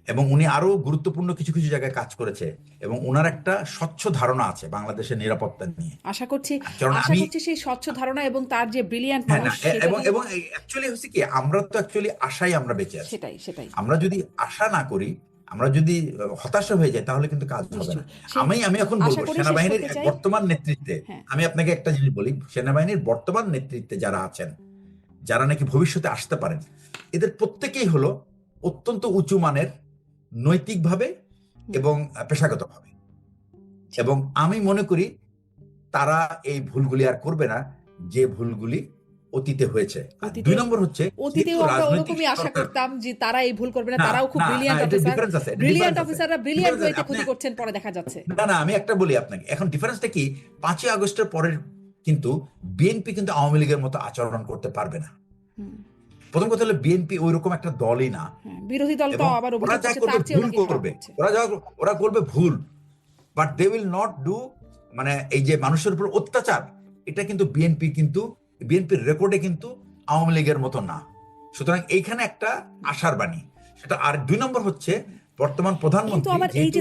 এবং উনি আরো গুরুত্বপূর্ণ কিছু কিছু জায়গায় কাজ করেছে এবং ওনার একটা স্বচ্ছ ধারণা আছে বাংলাদেশের নিরাপত্তা নিয়ে। আশা করছি কারণ সেই স্বচ্ছ ধারণা এবং তার যে ব্রিলিয়ান্ট হ্যাঁ, মানুষ, না, এবং এবং অ্যাকচুয়ালি হচ্ছে কি, আমরা তো অ্যাকচুয়ালি আশাই আমরা বেঁচে আছি। সেটাই সেটাই আমরা যদি আশা না করি, আমরা যদি হতাশা হয়ে যাই, তাহলে কিন্তু কাজ হবে না। আমি এখন আশা বলবো করি শেষ সেনাবাহিনীর করতে চাই। বর্তমান নেতৃত্বে, হ্যাঁ, আমি আপনাকে একটা জিনিস বলি, সেনাবাহিনীর বর্তমান নেতৃত্বে যারা আছেন, যারা নাকি ভবিষ্যতে আসতে পারেন, এদের প্রত্যেকেই হলো অত্যন্ত উঁচু মানের, নৈতিকভাবে এবং পেশাগতভাবে। এবং আমি মনে করি তারা এই ভুলগুলি আর করবে না যে ভুলগুলি অতীতে হয়েছে। আর অতীতে 2 নম্বর হচ্ছে, অতীতেও যেহেতু আমরা রাজনৈতিক ওরকমই আশা সরকার, করতাম যে তারা এই ভুল করবে না, না তারাও খুব না না, ব্রিলিয়ান্ট এটা অফিসার, ডিফারেন্স আছে, ব্রিলিয়ান্ট অফিসাররা ব্রিলিয়ান্ট ডিফারেন্স আছে। ওয়েতে আপনি ক্ষতি করছেন পরে দেখা যাচ্ছে। না না, আমি একটা বলি আপনাকে, এখন ডিফারেন্সটা কি, 5ই আগস্টের পরের কিন্তু বিএনপি কিন্তু আওয়ামী লীগের মতো আচরণ করতে পারবে না। প্রথম কথা হলো বিএনপি ওইরকম একটা দলই না। হ্যাঁ, বিরোধী দল তো এবং আবার ওরা অভিযোগ যা করছে করবে তার চেয়েও ভুল নাকি খারাপ করবে, হচ্ছে। ওরা করবে ভুল, but they will not do, মানে এই যে মানুষের উপর অত্যাচার, এটা কিন্তু বিএনপির রেকর্ডে কিন্তু আওয়ামী লীগের মতো না। সুতরাং এইখানে একটা আশার বাণী সেটা। আর 2 নম্বর হচ্ছে, বর্তমান কিন্তু প্রধানমন্ত্রী আবার এই যে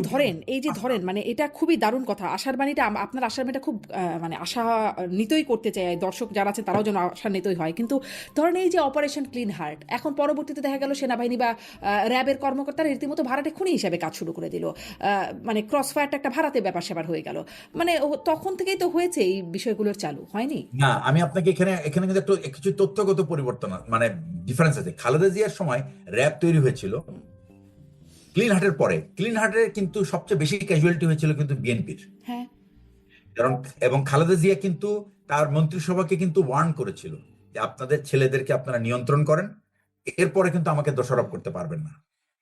যেহেতু ধরেন মানে এটা খুবই দারুণ কথা, আশার বাণীটা আপনার আশার বাণীটা খুব মানে আশা নিতই করতে চাই, দর্শক যারা আছে তারাও যেন আশা নিতই হয়। কিন্তু ধরেন এই যে অপারেশন ক্লিন হার্ট, এখন পরবর্তীতে দেখা গেল সেনাবাহিনী বা র্যাবের কর্মকর্তারা রীতিমতো ভাড়াটে খুনি হিসেবে কাজ শুরু করে দিল, মানে ক্রস ফায়ারটা একটা ভাড়াতে ব্যাপার স্যাপার হয়ে গেল। মানে তখন থেকেই তো হয়েছে এই বিষয়গুলোর চালু, হয়নি? না, আমি আপনাকে এখানে কিন্তু একটু কিছু তথ্যগত পরিবর্তন, মানে ডিফারেন্স আছে। খালেদা জিয়ার সময় র্যাব তৈরি হয়েছিল ক্লিন হার্টের পরে। ক্লিন হার্টের কিন্তু সবচেয়ে বেশি ক্যাজুয়ালিটি হয়েছিল কিন্তু বিএনপির। হ্যাঁ, কারণ এবং খালেদা জিয়া কিন্তু তার মন্ত্রিসভাকে কিন্তু ওয়ার্ন করেছিল যে আপনাদের ছেলেদেরকে আপনারা নিয়ন্ত্রণ করেন, এরপরে কিন্তু আমাকে দোষারোপ করতে পারবেন না।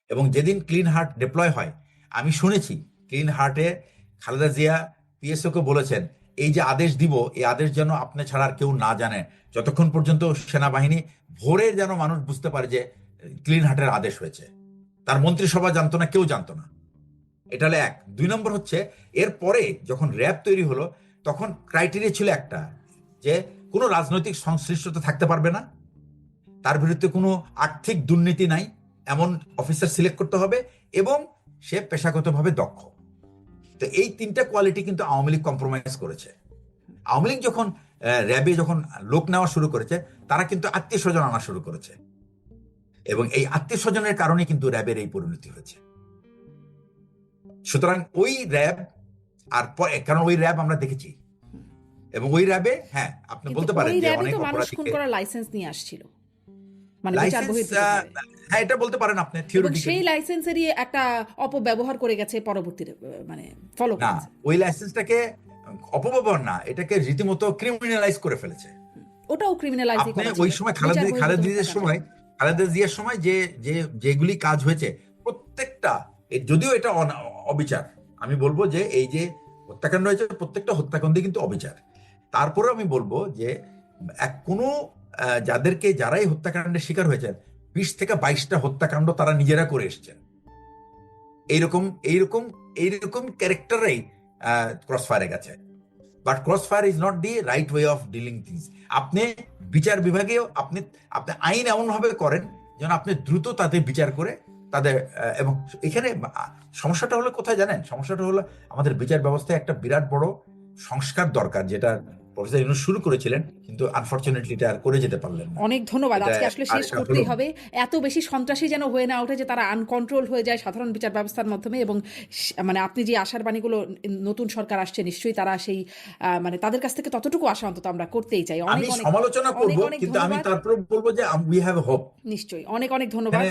এবং যেদিন ক্লিন হার্ট ডিপ্লয় হয়, আমি শুনেছি ক্লিন হার্টে খালেদা জিয়া পিএসও কে বলেছেন, এই যে আদেশ দিব, এই আদেশ যেন আপনি ছাড়া আর কেউ না জানে, যতক্ষণ পর্যন্ত সেনাবাহিনী ভোরে যেন মানুষ বুঝতে পারে যে ক্লিন হার্টের আদেশ হয়েছে। তার মন্ত্রিসভা জানতো না, কেউ জানতো না। এটা হলো 1। 2 নম্বর হচ্ছে, এরপরে যখন র্যাব তৈরি হলো, তখন ক্রাইটেরিয়া ছিল একটা, যে কোনো রাজনৈতিক সংশ্লিষ্টতা থাকতে পারবে না, তার বিরুদ্ধে কোনো আর্থিক দুর্নীতি নাই এমন অফিসার সিলেক্ট করতে হবে, এবং সে পেশাগতভাবে দক্ষ। তো এই 3টা কোয়ালিটি কিন্তু আওয়ামী লীগ কম্প্রোমাইজ করেছে। আওয়ামী লীগ যখন র্যাবে যখন লোক নেওয়া শুরু করেছে, তারা কিন্তু আত্মীয় স্বজন আনা শুরু করেছে, এবং এই আত্মীয় স্বজনের কারণে কিন্তু র্যাবের এই পরিণতি হয়েছে। সুতরাং ওই র্যাব আর কারণ ওই র্যাব আমরা দেখেছি, এবং ওই র্যাবে, হ্যাঁ আপনি কিন্তু বলতে পারেন ওই যে র্যাবই অনেক তো মানুষ খুন অপরাধীকে করার লাইসেন্স নিয়ে আসছিল, মানে বিচার লাইসেন্স, বহির্ভূতভাবে। হ্যাঁ এটা বলতে পারেন আপনি এবং থিওরিটিক্যালি। সেই লাইসেন্সেরই একটা অপব্যবহার করে গেছে পরবর্তীতে, মানে ফলো না, করেছে। ওই লাইসেন্সটাকে অপব্যবহার না, এটাকে রীতিমতো ক্রিমিনালাইজ করে ফেলেছে। ওটাও ক্রিমিনালাইজই আপনি করা ওই ছিল, সময় বিচার বহির্ভূত খালেদা জিয়ার সময় যে যে যেগুলি কাজ হয়েছে, প্রত্যেকটা, যদিও এটা অবিচার, আমি বলবো যে এই যে হত্যাকাণ্ড হয়েছে, প্রত্যেকটা হত্যাকাণ্ডই কিন্তু অবিচার। তারপরে আমি বলবো যে কোনো যারাই হত্যাকাণ্ডের শিকার হয়েছেন, 20 থেকে 22টা হত্যাকাণ্ড তারা নিজেরা করে এসেছেন। এইরকম এইরকম এইরকম ক্যারেক্টারাই ক্রস ফায়ারে গেছে। But cross fire is not the right way of dealing things. আপনি বিচার বিভাগেও আপনি আইন এমন ভাবে করেন যেন আপনি দ্রুত তাদের বিচার করে তাদের, এবং এখানে সমস্যাটা হলো কোথায় জানেন? সমস্যাটা হলো আমাদের বিচার ব্যবস্থায় একটা বিরাট বড় সংস্কার দরকার, যেটা প্রফেসর ইউনূস শুরু করেছিলেন, কিন্তু আনফরচুনেটলি এটা আর করে যেতে পারলেন না। অনেক ধন্যবাদ। এটা আজকে আসলে শেষ আরেকটা করতেই হলো। হবে। এত বেশি সন্ত্রাসী যেন হয়ে না ওঠে যে তারা আনকন্ট্রোল হয়ে যায় সাধারণ বিচার ব্যবস্থার মাধ্যমে। এবং মানে আপনি যে আশার বাণীগুলো, নতুন সরকার আসছে, নিশ্চয়ই তারা সেই মানে তাদের কাছ থেকে ততটুকু আশা অন্তত আমরা করতেই চাই। আমি সমালোচনা করব, কিন্তু আমি তারপরে বলবো যে উই হ্যাভ হোপ। নিশ্চয়ই, অনেক অনেক ধন্যবাদ।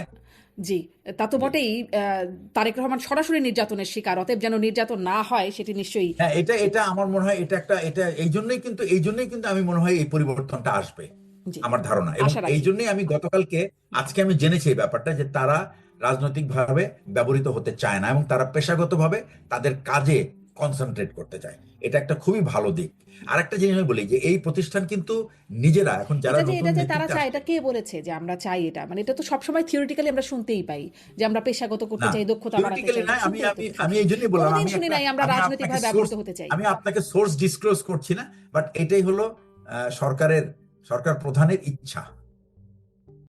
জি, তা তো বটেই। তারেক রহমান সরাসরি নির্যাতনের শিকার, অতএব যেন নির্যাতন না হয় সেটি নিশ্চয়ই। হ্যাঁ, এটা আমার মনে হয় এটা এই জন্যই কিন্তু আমি মনে হয় এই পরিবর্তনটা আসবে, আমার ধারণা। এবং এই জন্যই আমি আজকে আমি জেনেছি এই ব্যাপারটা, যে তারা রাজনৈতিকভাবে ব্যবহৃত হতে চায় না, এবং তারা পেশাগতভাবে তাদের কাজে কনসেন্ট্রেট করতে চায়। এটা একটা খুবই ভালো দিক। আর একটা জিনিস আমি বলি, যে এই প্রতিষ্ঠান কিন্তু নিজেরা এখন যারা এটা যে তারা চায়, এটা কে বলেছে যে আমরা চাই? এটা মানে এটা তো সবসময় থিওরিটিক্যালি আমরা শুনতেই পাই যে আমরা পেশাগত করতে চাই, দক্ষতা বাড়াতে চাই। আমি এই জন্যই বললাম, আমি শুনি নাই আমরা রাজনৈতিকভাবে ব্যবহৃত হতে চাই। আমি আপনাকে সোর্স ডিসক্লোজ করছি না, বাট এটাই হলো সরকার প্রধানের ইচ্ছা।